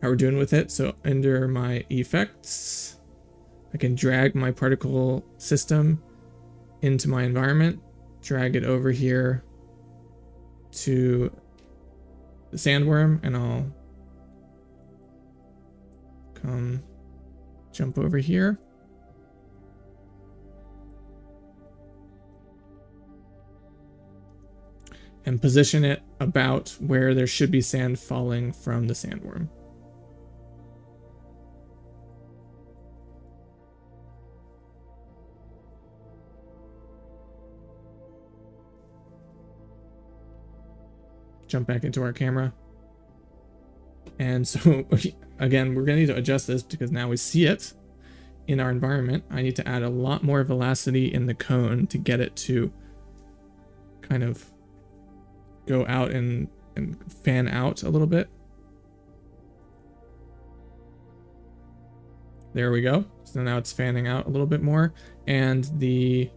how we're doing with it. So under my effects, I can drag my particle system into my environment, drag it over here to the sandworm, and I'll come jump over here. And position it about where there should be sand falling from the sandworm. Jump back into our camera. And so, again, we're going to need to adjust this because now we see it in our environment. I need to add a lot more velocity in the cone to get it to kind of go out and fan out a little bit. There we go. So now it's fanning out a little bit more, and the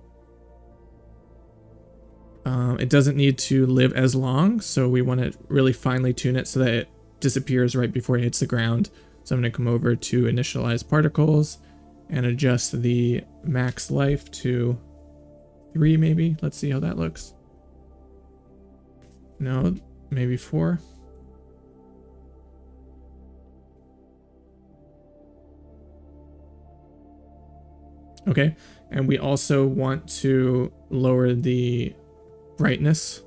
it doesn't need to live as long, so we want to really finely tune it so that it disappears right before it hits the ground. So I'm going to come over to initialize particles and adjust the max life to 3 maybe. Let's see how that looks. No, maybe 4. Okay, and we also want to lower the brightness.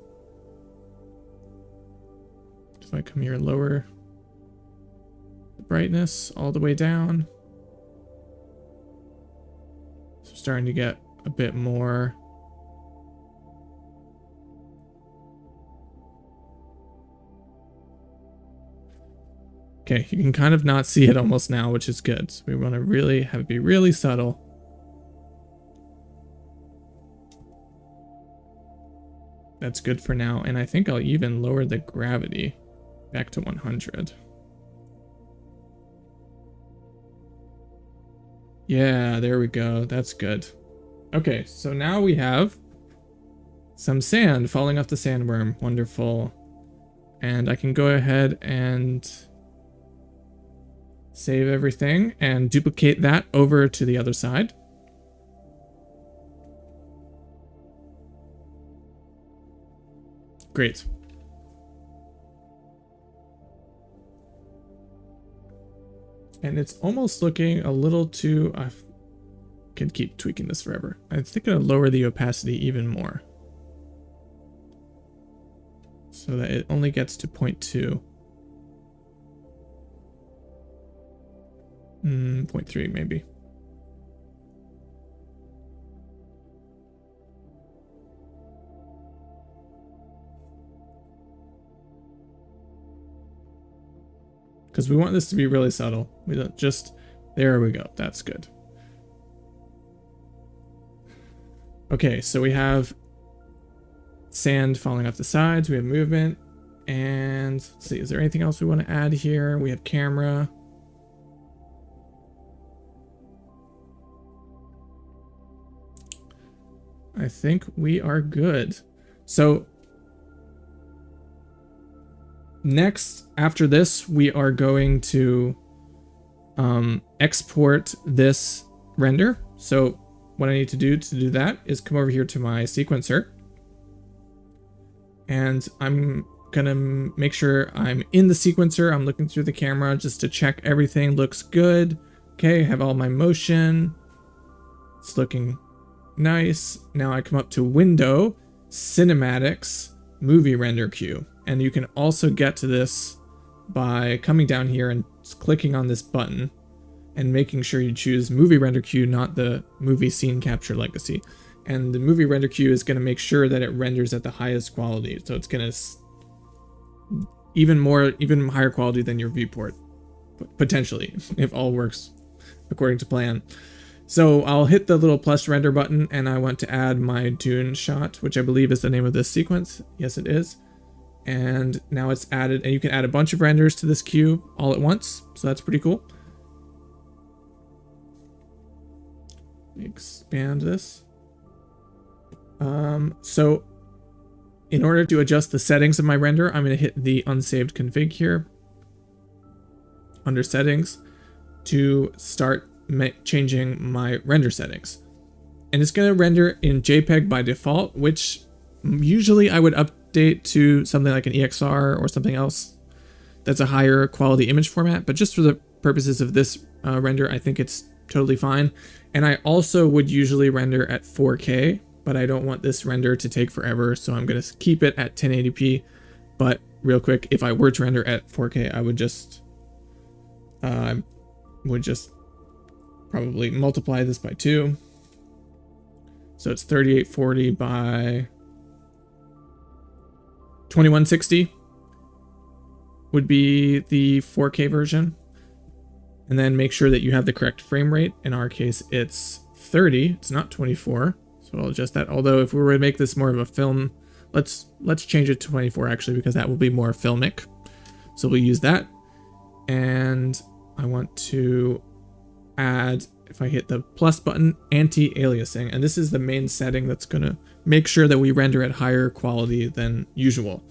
If I come here, lower the brightness all the way down. So starting to get a bit more. Okay, you can kind of not see it almost now, which is good. So we want to really have it be really subtle. That's good for now. And I think I'll even lower the gravity back to 100. Yeah, there we go. That's good. Okay, so now we have some sand falling off the sandworm. Wonderful. And I can go ahead and save everything and duplicate that over to the other side. Great. And it's almost looking a little too... I can keep tweaking this forever. I think I'll lower the opacity even more, so that it only gets to 0.2. 0.3 maybe. Because we want this to be really subtle. We don't just... There we go. That's good. Okay, so we have sand falling off the sides. We have movement. And let's see, is there anything else we want to add here? We have camera. I think we are good. So next, after this, we are going to export this render. So what I need to do that is come over here to my sequencer. And I'm gonna make sure I'm in the sequencer. I'm looking through the camera just to check everything looks good. Okay, I have all my motion. It's looking nice. Now I come up to Window, Cinematics, Movie Render Queue. And you can also get to this by coming down here and clicking on this button and making sure you choose Movie Render Queue, not the Movie Scene Capture Legacy. And the Movie Render Queue is going to make sure that it renders at the highest quality. So it's going to even higher quality than your viewport, potentially, if all works according to plan. So I'll hit the little plus render button, and I want to add my Dune shot, which I believe is the name of this sequence. Yes, it is. And now it's added, and you can add a bunch of renders to this queue all at once. So that's pretty cool. Expand this. So in order to adjust the settings of my render, I'm going to hit the unsaved config here under settings to start changing my render settings. And it's going to render in JPEG by default, which usually I would update to something like an EXR or something else that's a higher quality image format. But just for the purposes of this render, I think it's totally fine. And I also would usually render at 4K, but I don't want this render to take forever, so I'm going to keep it at 1080p. But real quick, if I were to render at 4K, I would just probably multiply this by 2. So it's 3840 by 2160 would be the 4K version. And then make sure that you have the correct frame rate. In our case, it's 30. It's not 24. So I'll adjust that. Although if we were to make this more of a film, let's change it to 24 actually, because that will be more filmic. So we'll use that. And I want to add, if I hit the plus button, anti-aliasing. And this is the main setting that's going to make sure that we render at higher quality than usual.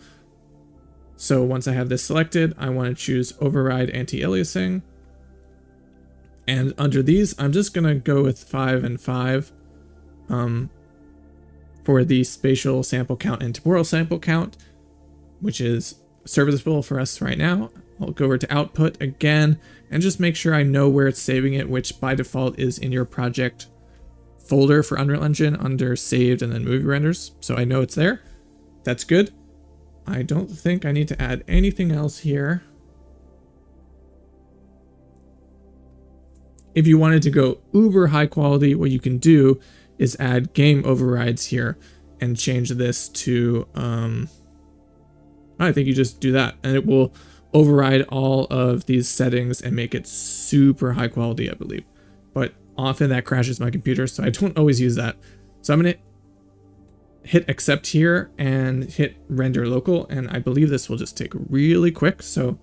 So once I have this selected, I want to choose override anti-aliasing. And under these, I'm just going to go with 5 and 5 for the spatial sample count and temporal sample count, which is serviceable for us right now. I'll go over to output again and just make sure I know where it's saving it, which by default is in your project folder for Unreal Engine under saved and then movie renders. So I know it's there. That's good. I don't think I need to add anything else here. If you wanted to go uber high quality, what you can do is add game overrides here and change this to, I think you just do that and it will override all of these settings and make it super high quality, I believe. But often that crashes my computer, so I don't always use that. So I'm gonna hit accept here and hit render local, and I believe this will just take really quick. So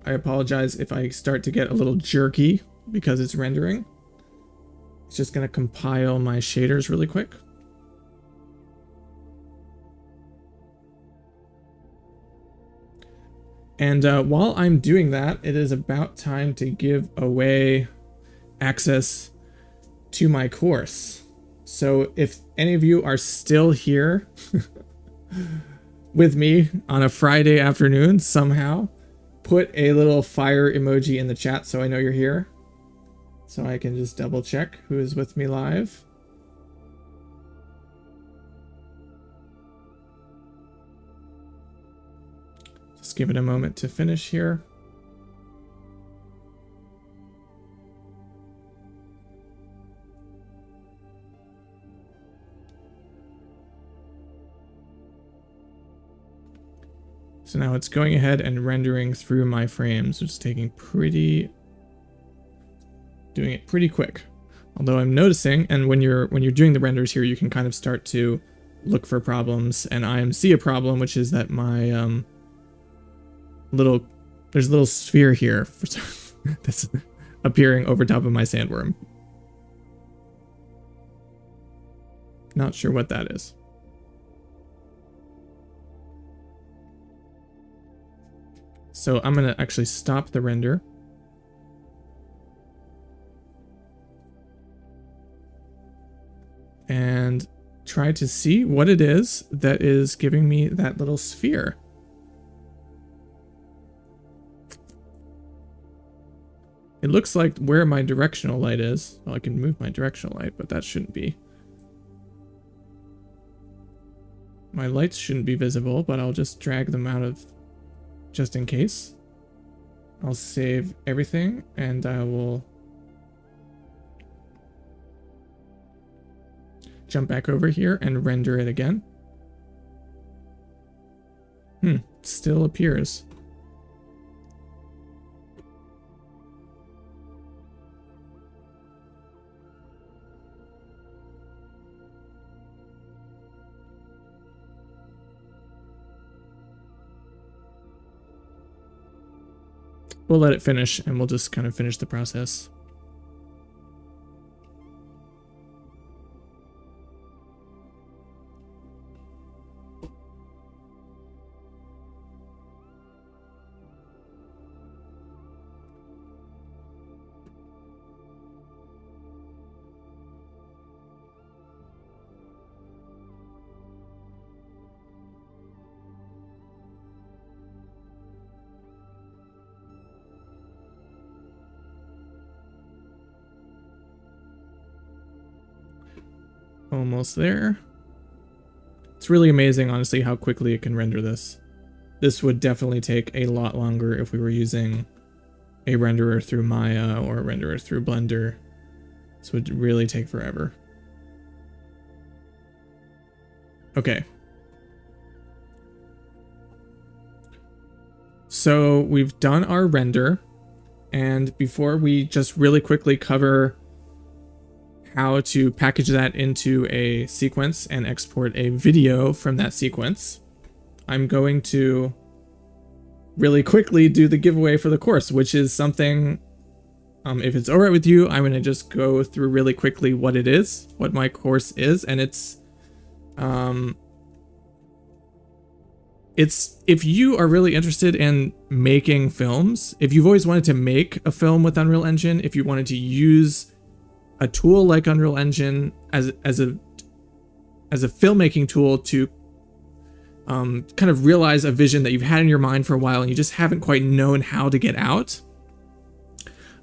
I apologize if I start to get a little jerky because it's rendering. It's just going to compile my shaders really quick. And while I'm doing that, it is about time to give away access to my course. So if any of you are still here with me on a Friday afternoon somehow, put a little fire emoji in the chat so I know you're here. So I can just double check who is with me live. Just give it a moment to finish here. So now it's going ahead and rendering through my frames, which is doing it pretty quick. Although I'm noticing, and when you're doing the renders here, you can kind of start to look for problems, and I see a problem, which is that my there's a little sphere here that's appearing over top of my sandworm. Not sure what that is. So I'm going to actually stop the render. and try to see what it is that is giving me that little sphere. It looks like where my directional light is. Well, I can move my directional light, but that shouldn't be. My lights shouldn't be visible, but I'll just drag them out of just in case. I'll save everything and I will jump back over here and render it again. Still appears. We'll let it finish and we'll just kind of finish the process. Almost there. It's really amazing, honestly, how quickly it can render this. This would definitely take a lot longer if we were using a renderer through Maya or a renderer through Blender. This would really take forever. Okay. So we've done our render, and before we just really quickly cover how to package that into a sequence and export a video from that sequence, I'm going to really quickly do the giveaway for the course, which is something, if it's all right with you, I'm going to just go through really quickly what it is, what my course is, and it's if you are really interested in making films, if you've always wanted to make a film with Unreal Engine, if you wanted to use a tool like Unreal Engine as a filmmaking tool to kind of realize a vision that you've had in your mind for a while and you just haven't quite known how to get out.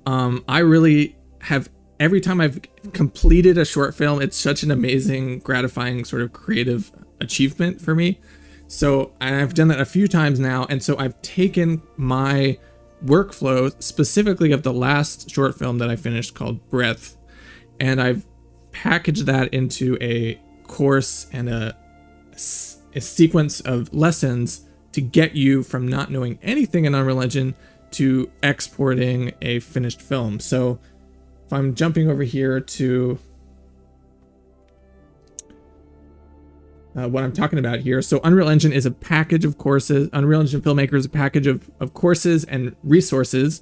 I really have, every time I've completed a short film, it's such an amazing, gratifying sort of creative achievement for me. So I've done that a few times now, and so I've taken my workflow specifically of the last short film that I finished called Breath, and I've packaged that into a course and a sequence of lessons to get you from not knowing anything in Unreal Engine to exporting a finished film. So if I'm jumping over here to what I'm talking about here. So Unreal Engine is a package of courses. Unreal Engine Filmmaker is a package of courses and resources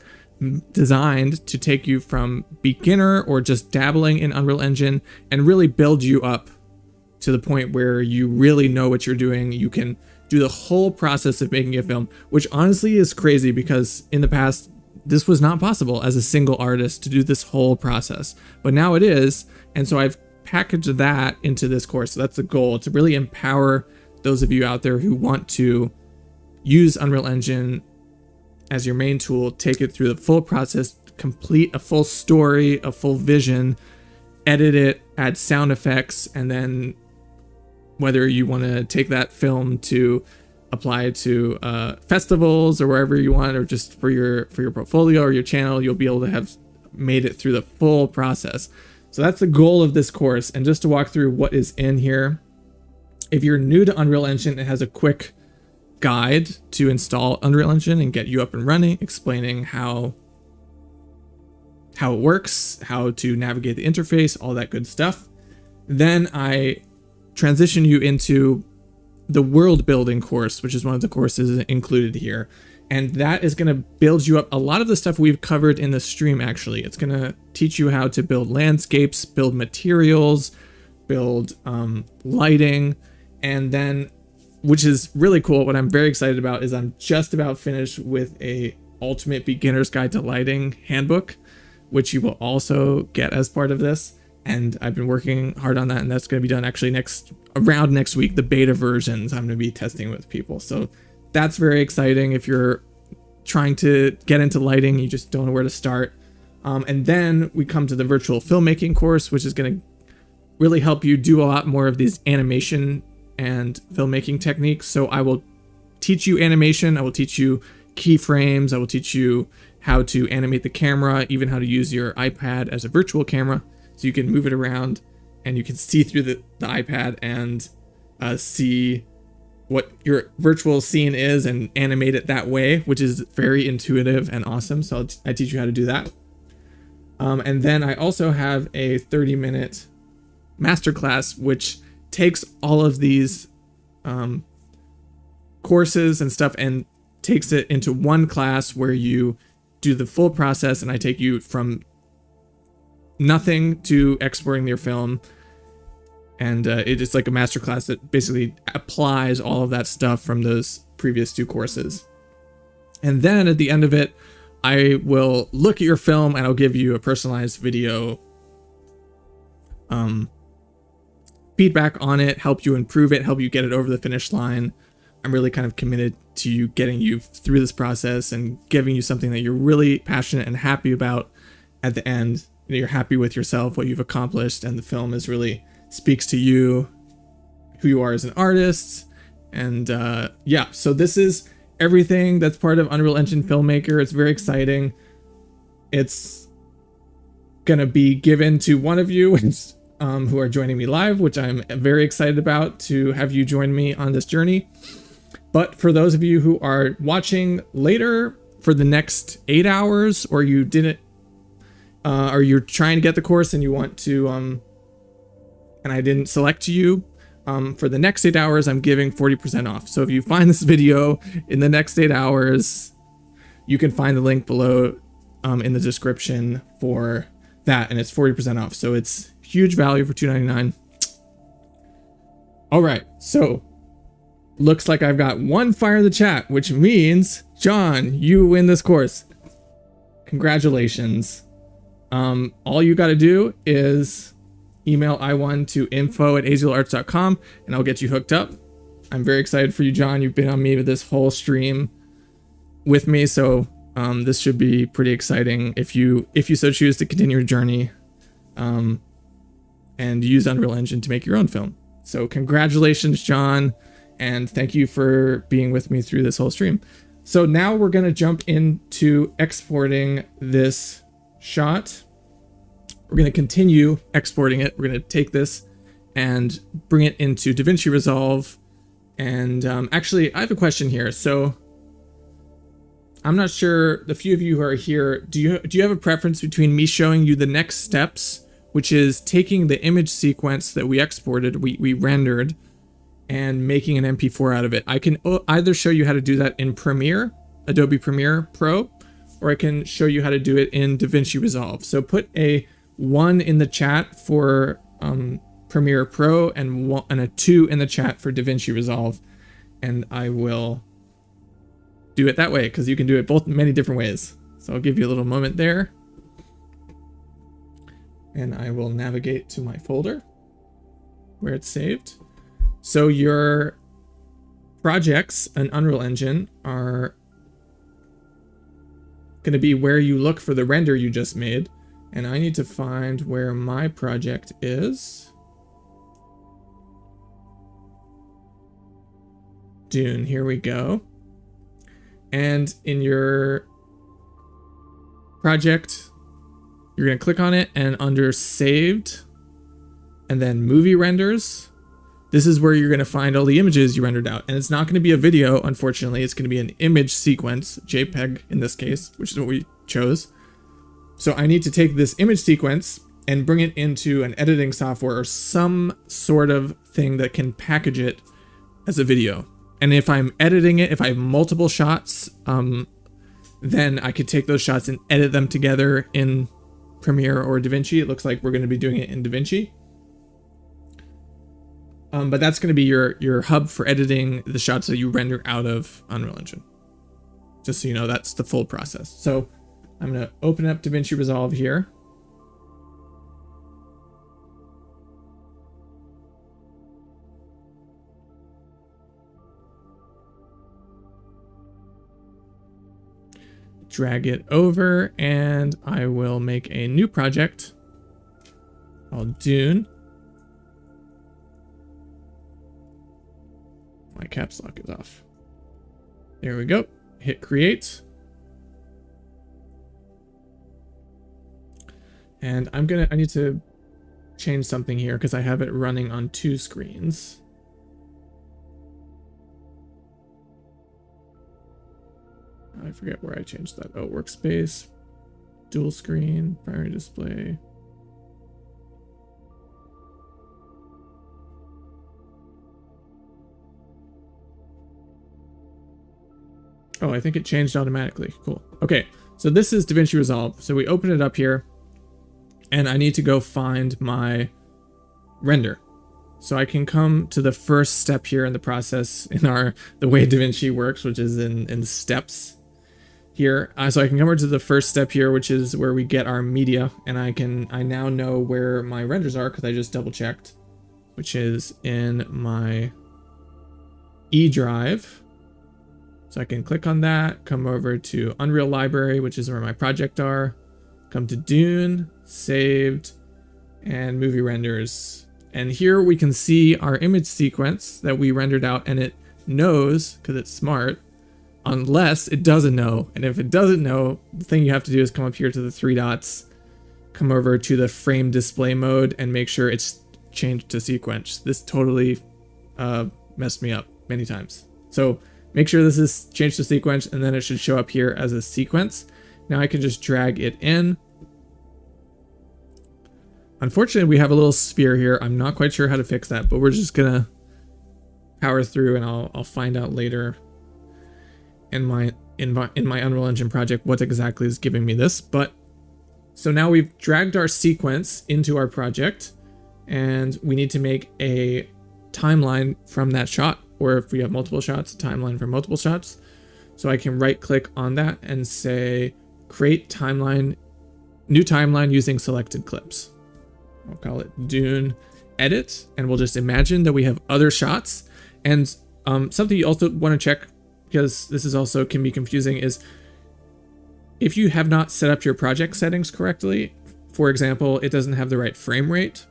designed to take you from beginner or just dabbling in Unreal Engine and really build you up to the point where you really know what you're doing. You can do the whole process of making a film, which honestly is crazy because in the past, this was not possible as a single artist to do this whole process, but now it is. And so I've package that into this course. So that's the goal, to really empower those of you out there who want to use Unreal Engine as your main tool, take it through the full process, complete a full story, a full vision, edit it, add sound effects, and then whether you want to take that film to apply to festivals or wherever you want, or just for your portfolio or your channel, you'll be able to have made it through the full process. So that's the goal of this course. And just to walk through what is in here, if you're new to Unreal Engine, it has a quick guide to install Unreal Engine and get you up and running, explaining how it works, how to navigate the interface, all that good stuff. Then I transition you into the world building course, which is one of the courses included here. And that is going to build you up a lot of the stuff we've covered in the stream, actually. It's going to teach you how to build landscapes, build materials, build lighting, and then, which is really cool, what I'm very excited about is I'm just about finished with a Ultimate Beginner's Guide to Lighting handbook, which you will also get as part of this. And I've been working hard on that, and that's going to be done actually around next week. The beta versions I'm going to be testing with people. So that's very exciting. If you're trying to get into lighting, you just don't know where to start. And then we come to the virtual filmmaking course, which is going to really help you do a lot more of these animation and filmmaking techniques. So I will teach you animation. I will teach you keyframes. I will teach you how to animate the camera, even how to use your iPad as a virtual camera. So you can move it around and you can see through the iPad and see what your virtual scene is and animate it that way, which is very intuitive and awesome. So I teach you how to do that. And then I also have a 30-minute masterclass, which takes all of these courses and stuff and takes it into one class where you do the full process, and I take you from nothing to exporting your film. And it is like a masterclass that basically applies all of that stuff from those previous 2 courses. And then at the end of it, I will look at your film and I'll give you a personalized video feedback on it, help you improve it, help you get it over the finish line. I'm really kind of committed to you getting you through this process and giving you something that you're really passionate and happy about at the end. You know, you're happy with yourself, what you've accomplished, and the film is really speaks to you, who you are as an artist. And yeah, so this is everything that's part of Unreal Engine Filmmaker. It's very exciting. It's gonna be given to one of you who are joining me live, which I'm very excited about to have you join me on this journey. But for those of you who are watching later for the next 8 hours, or you didn't, or you're trying to get the course and you want to, and I didn't select you, for the next 8 hours, I'm giving 40% off. So if you find this video in the next 8 hours, you can find the link below in the description for that, and it's 40% off. So it's huge value for $2.99. All right, so looks like I've got 1 fire in the chat, which means, John, you win this course. Congratulations. All you got to do is email I1 to info@azielarts.com and I'll get you hooked up. I'm very excited for you, John. You've been on me with this whole stream with me, so this should be pretty exciting if you so choose to continue your journey and use Unreal Engine to make your own film. So congratulations, John, and thank you for being with me through this whole stream. So now we're going to jump into exporting this shot. We're going to continue exporting it. We're going to take this and bring it into DaVinci Resolve. And actually, I have a question here. So I'm not sure, the few of you who are here, do you have a preference between me showing you the next steps, which is taking the image sequence that we exported, we rendered, and making an MP4 out of it? I can either show you how to do that in Premiere, Adobe Premiere Pro, or I can show you how to do it in DaVinci Resolve. So put a 1 in the chat for Premiere Pro and a 2 in the chat for DaVinci Resolve, and I will do it that way because you can do it both many different ways. So I'll give you a little moment there, and I will navigate to my folder where it's saved. So your projects in Unreal Engine are going to be where you look for the render you just made. And I need to find where my project is. Dune, here we go. And in your project, you're going to click on it, and under saved and then movie renders, this is where you're going to find all the images you rendered out. And it's not going to be a video, unfortunately. It's going to be an image sequence, JPEG in this case, which is what we chose. So I need to take this image sequence and bring it into an editing software or some sort of thing that can package it as a video. And if I'm editing it, if I have multiple shots, then I could take those shots and edit them together in Premiere or DaVinci. It looks like we're going to be doing it in DaVinci. But that's going to be your hub for editing the shots that you render out of Unreal Engine. Just so you know, that's the full process. So I'm going to open up DaVinci Resolve here. drag it over, and I will make a new project called Dune. My caps lock is off. There we go. Hit create. And I need to change something here because I have it running on 2 screens. I forget where I changed that. Oh, workspace, dual screen, primary display. Oh, I think it changed automatically. Cool. Okay, so this is DaVinci Resolve. So we open it up here, and I need to go find my render. So I can come to the first step here in the process in the way DaVinci works, which is in steps here. So I can come over to the first step here, which is where we get our media, and I now know where my renders are because I just double checked, which is in my E drive. So I can click on that, come over to Unreal Library, which is where my project are, come to Dune, saved, and movie renders. And here we can see our image sequence that we rendered out, and it knows, because it's smart, unless it doesn't know. And if it doesn't know, the thing you have to do is come up here to the 3 dots, come over to the frame display mode, and make sure it's changed to sequence. This totally messed me up many times. So make sure this is changed to sequence, and then it should show up here as a sequence. Now I can just drag it in. Unfortunately, we have a little sphere here. I'm not quite sure how to fix that, but we're just gonna power through, and I'll find out later in my Unreal Engine project what exactly is giving me this. But so now we've dragged our sequence into our project, and we need to make a timeline from that shot, or if we have multiple shots, a timeline for multiple shots. So I can right click on that and say create timeline, new timeline using selected clips. I'll call it Dune edit, and we'll just imagine that we have other shots. And something you also want to check, because this is also can be confusing, is if you have not set up your project settings correctly, for example, it doesn't have the right frame rate,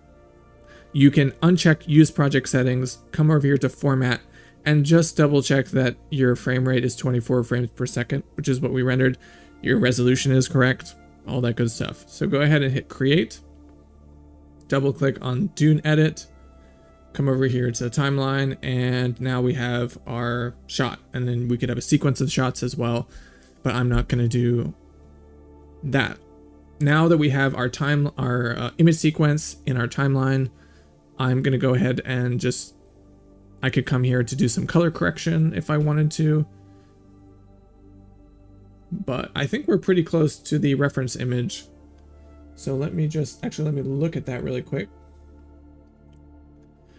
you can uncheck use project settings, come over here to format, and just double check that your frame rate is 24 frames per second, which is what we rendered. Your resolution is correct, all that good stuff. So go ahead and hit create, double click on Dune edit, come over here to the timeline, and now we have our shot. And then we could have a sequence of shots as well, but I'm not gonna do that. Now that we have our image sequence in our timeline, I'm gonna go ahead and I could come here to do some color correction if I wanted to, but I think we're pretty close to the reference image. So let me look at that really quick.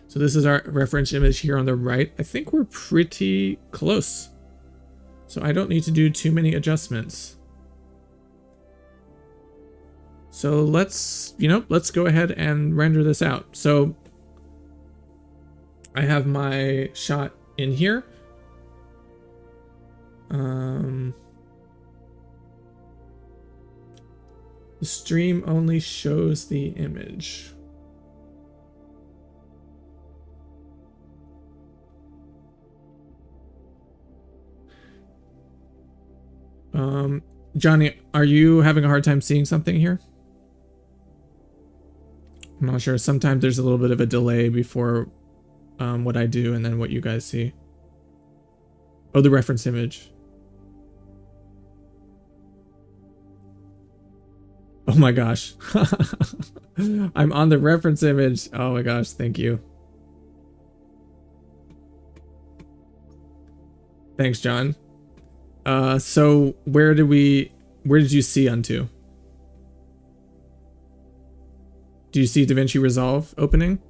So this is our reference image here on the right. I think we're pretty close. So I don't need to do too many adjustments. So let's go ahead and render this out. So I have my shot in here. The stream only shows the image. Johnny, are you having a hard time seeing something here? I'm not sure. Sometimes there's a little bit of a delay before what I do and then what you guys see. Oh, the reference image. Oh my gosh. I'm on the reference image. Oh my gosh, thank you. Thanks, John. So where did you see onto? Do you see DaVinci Resolve opening?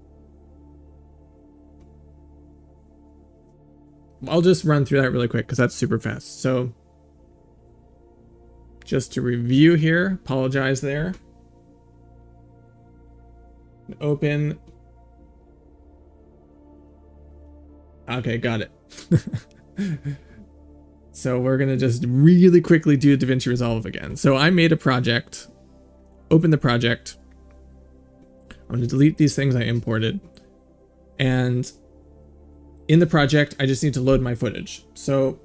I'll just run through that really quick because that's super fast. So just to review here, apologize there. Open. Okay, got it. So we're gonna just really quickly do DaVinci Resolve again. So I made a project, open the project. I'm gonna delete these things I imported. And in the project, I just need to load my footage. So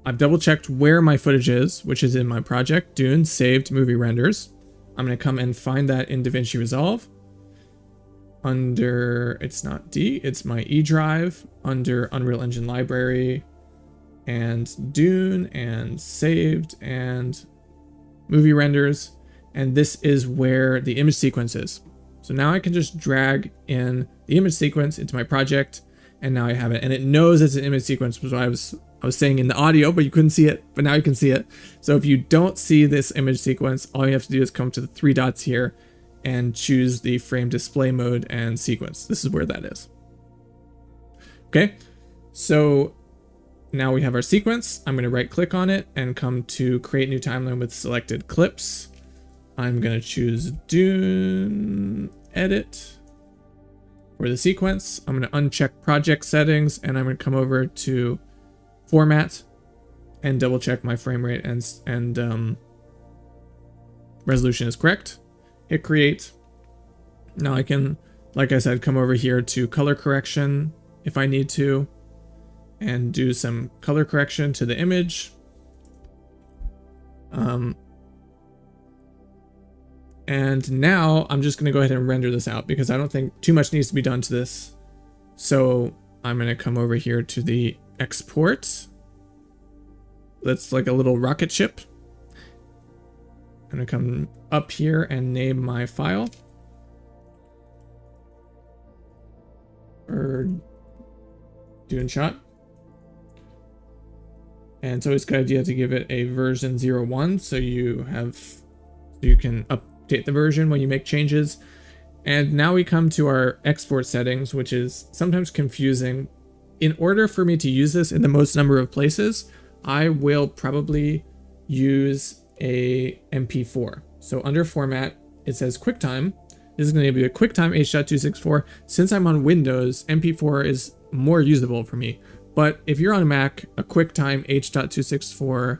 I've double checked where my footage is, which is in my project, Dune, saved movie renders. I'm gonna come and find that in DaVinci Resolve. Under, it's not D, it's my E drive, under Unreal Engine Library, and Dune, and saved, and movie renders. And this is where the image sequence is. So now I can just drag in the image sequence into my project, and now I have it. And it knows it's an image sequence, which I was saying in the audio, but you couldn't see it, but now you can see it. So if you don't see this image sequence, all you have to do is come to the 3 dots here and choose the frame display mode and sequence. This is where that is. Okay, so now we have our sequence. I'm going to right click on it and come to create new timeline with selected clips. I'm going to choose Dune edit for the sequence. I'm going to uncheck project settings, and I'm going to come over to format and double check my frame rate and resolution is correct. Hit create. Now I can, like I said, come over here to color correction if I need to, and do some color correction to the image. And now I'm just going to go ahead and render this out because I don't think too much needs to be done to this. So I'm going to come over here to the export. That's like a little rocket ship. I'm going to come up here and name my file. Or Dune shot. And it's always a good idea to give it a version 01 so you can update the version when you make changes. And now we come to our export settings, which is sometimes confusing. In order for me to use this in the most number of places, I will probably use a MP4. So under format, it says QuickTime. This is going to be a QuickTime H.264. Since I'm on Windows, MP4 is more usable for me. But if you're on a Mac, a QuickTime H.264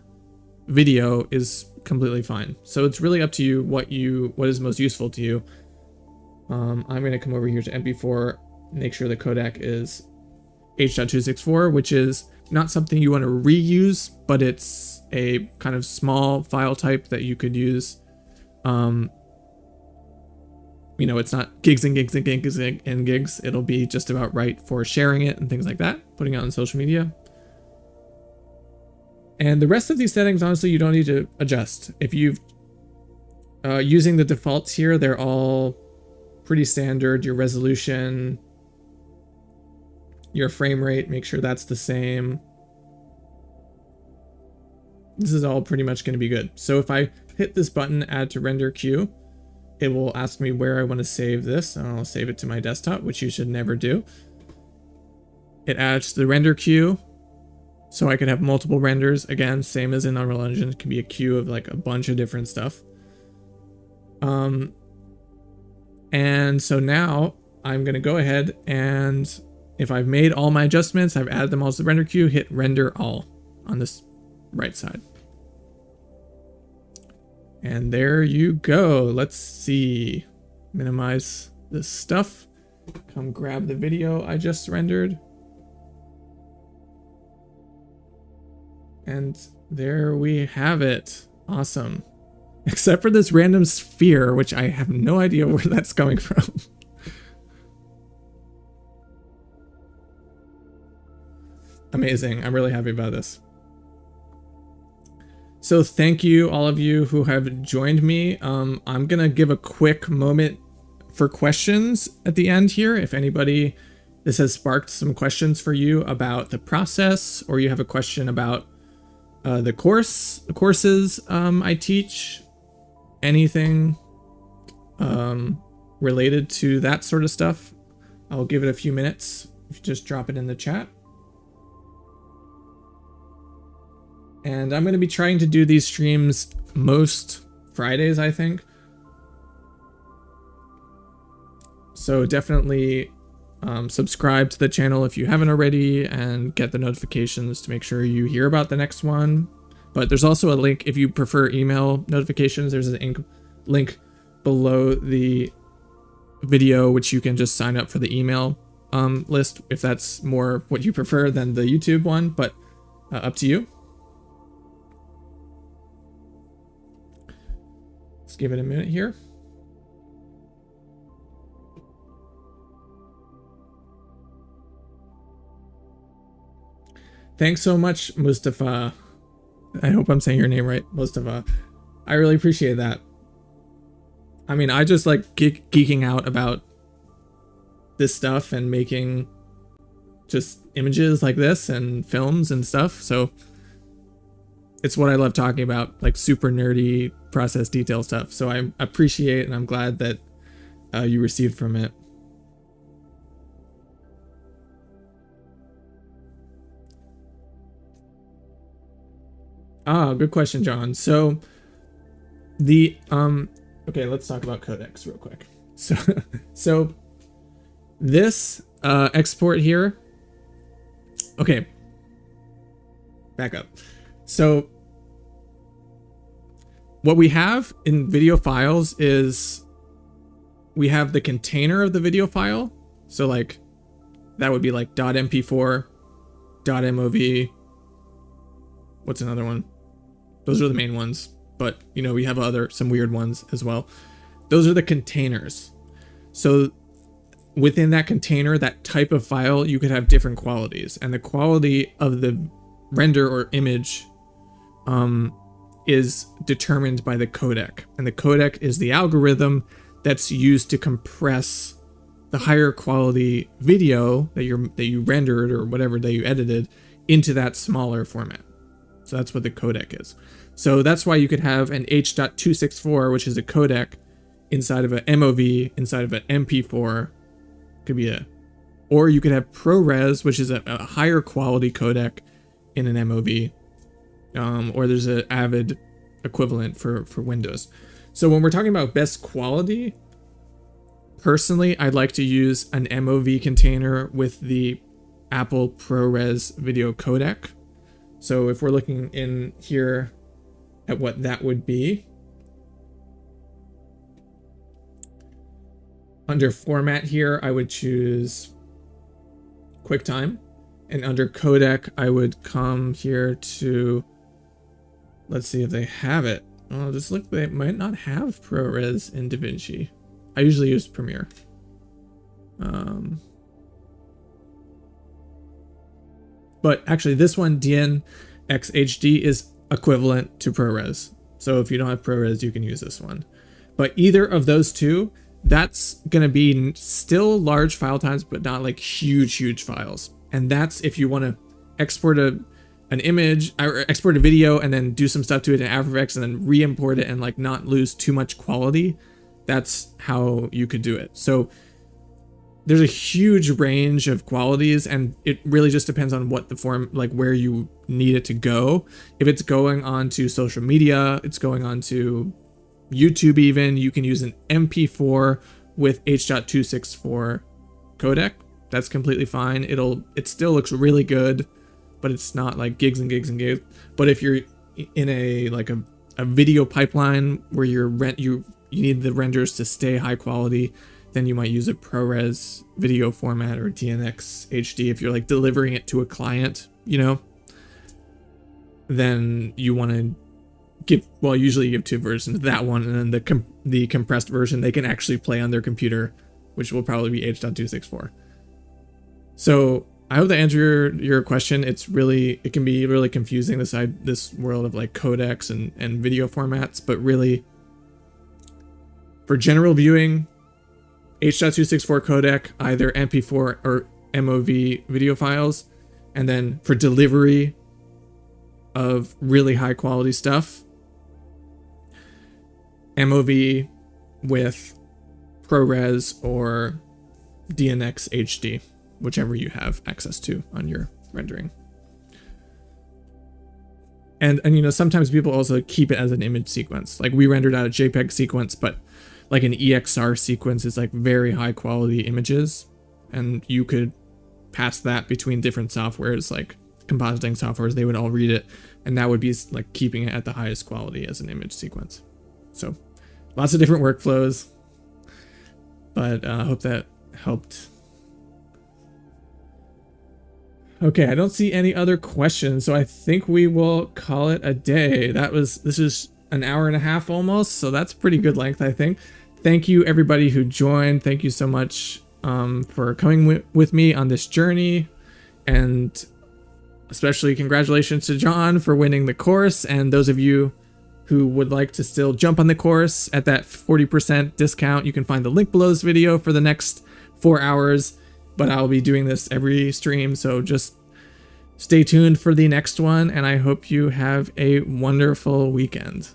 video is completely fine. So it's really up to you what is most useful to you. I'm going to come over here to MP4, make sure the codec is H.264, which is not something you want to reuse, but it's a kind of small file type that you could use. You know, it's not gigs and gigs and gigs and gigs. It'll be just about right for sharing it and things like that, putting it on social media. And the rest of these settings, honestly, you don't need to adjust. If you've using the defaults here, they're all pretty standard. Your resolution, your frame rate, make sure that's the same. This is all pretty much going to be good. So if I hit this button, add to render queue, it will ask me where I want to save this, and I'll save it to my desktop, which you should never do. It adds to the render queue, so I could have multiple renders. Again, same as in Unreal Engine, it can be a queue of like a bunch of different stuff. And so now I'm going to go ahead and if I've made all my adjustments, I've added them all to the render queue, hit render all on this right side. And there you go. Let's see. Minimize this stuff. Come grab the video I just rendered. And there we have it. Awesome. Except for this random sphere, which I have no idea where that's coming from. Amazing. I'm really happy about this. So thank you, all of you who have joined me. I'm going to give a quick moment for questions at the end here. If anybody, this has sparked some questions for you about the process, or you have a question about the courses I teach, anything related to that sort of stuff, I'll give it a few minutes. If you just drop it in the chat. And I'm going to be trying to do these streams most Fridays, I think. So definitely Subscribe to the channel if you haven't already, and get the notifications to make sure you hear about the next one. But there's also a link if you prefer email notifications. There's a link below the video, which you can just sign up for the email list if that's more what you prefer than the YouTube one, but up to you. Let's give it a minute here. Thanks so much, Mustafa. I hope I'm saying your name right, Mustafa. I really appreciate that. I mean, I just like geeking out about this stuff and making just images like this and films and stuff. So it's what I love talking about, like super nerdy process detail stuff. So I appreciate and I'm glad that you received from it. Ah, good question, John. So the okay, let's talk about codecs real quick. So this export here. Okay. Back up. So what we have in video files is we have the container of the video file. So like that would be like .mp4, .mov. What's another one? Those are the main ones, but you know, we have some weird ones as well. Those are the containers. So within that container, that type of file, you could have different qualities, and the quality of the render or image is determined by the codec, and the codec is the algorithm that's used to compress the higher quality video that you rendered or whatever that you edited into that smaller format. So that's what the codec is. So that's why you could have an H.264, which is a codec, inside of an MOV, inside of an MP4. Could be or you could have ProRes, which is a higher quality codec in an MOV. Or there's an Avid equivalent for Windows. So when we're talking about best quality, personally, I'd like to use an MOV container with the Apple ProRes video codec. So if we're looking in here at what that would be, under format here, I would choose QuickTime, and under codec, I would come here to, let's see if they have it. Oh, just look, they might not have ProRes in DaVinci. I usually use Premiere. But actually this one, DNX HD, is equivalent to ProRes. So if you don't have ProRes, you can use this one. But either of those two, that's going to be still large file types, but not like huge files. And that's if you want to export an image or export a video and then do some stuff to it in After Effects and then re-import it and like not lose too much quality. That's how you could do it. So there's a huge range of qualities, and it really just depends on what the form, like where you need it to go. If it's going on to social media, it's going on to YouTube even, you can use an MP4 with H.264 codec. That's completely fine. It still looks really good, but it's not like gigs and gigs and gigs. But if you're in a video pipeline where you need the renders to stay high quality, then you might use a ProRes video format or DNX HD. If you're like delivering it to a client, you know, then you want to usually give two versions, that one and then the compressed version they can actually play on their computer, which will probably be H.264. So I hope that answered your question. It can be really confusing this world of like codecs and video formats, but really for general viewing, H.264 codec, either MP4 or MOV video files, and then for delivery of really high quality stuff, MOV with ProRes or DNX HD, whichever you have access to on your rendering. And you know, sometimes people also keep it as an image sequence. Like we rendered out a JPEG sequence, but like an EXR sequence is like very high quality images, and you could pass that between different softwares, like compositing softwares. They would all read it, and that would be like keeping it at the highest quality as an image sequence. So lots of different workflows, but I hope that helped. Okay, I don't see any other questions, so I think we will call it a day. This is an hour and a half almost, so that's pretty good length, I think. Thank you everybody who joined. Thank you so much for coming with me on this journey, and especially congratulations to John for winning the course, and those of you who would like to still jump on the course at that 40% discount, you can find the link below this video for the next 4 hours. But I'll be doing this every stream, so just stay tuned for the next one, and I hope you have a wonderful weekend.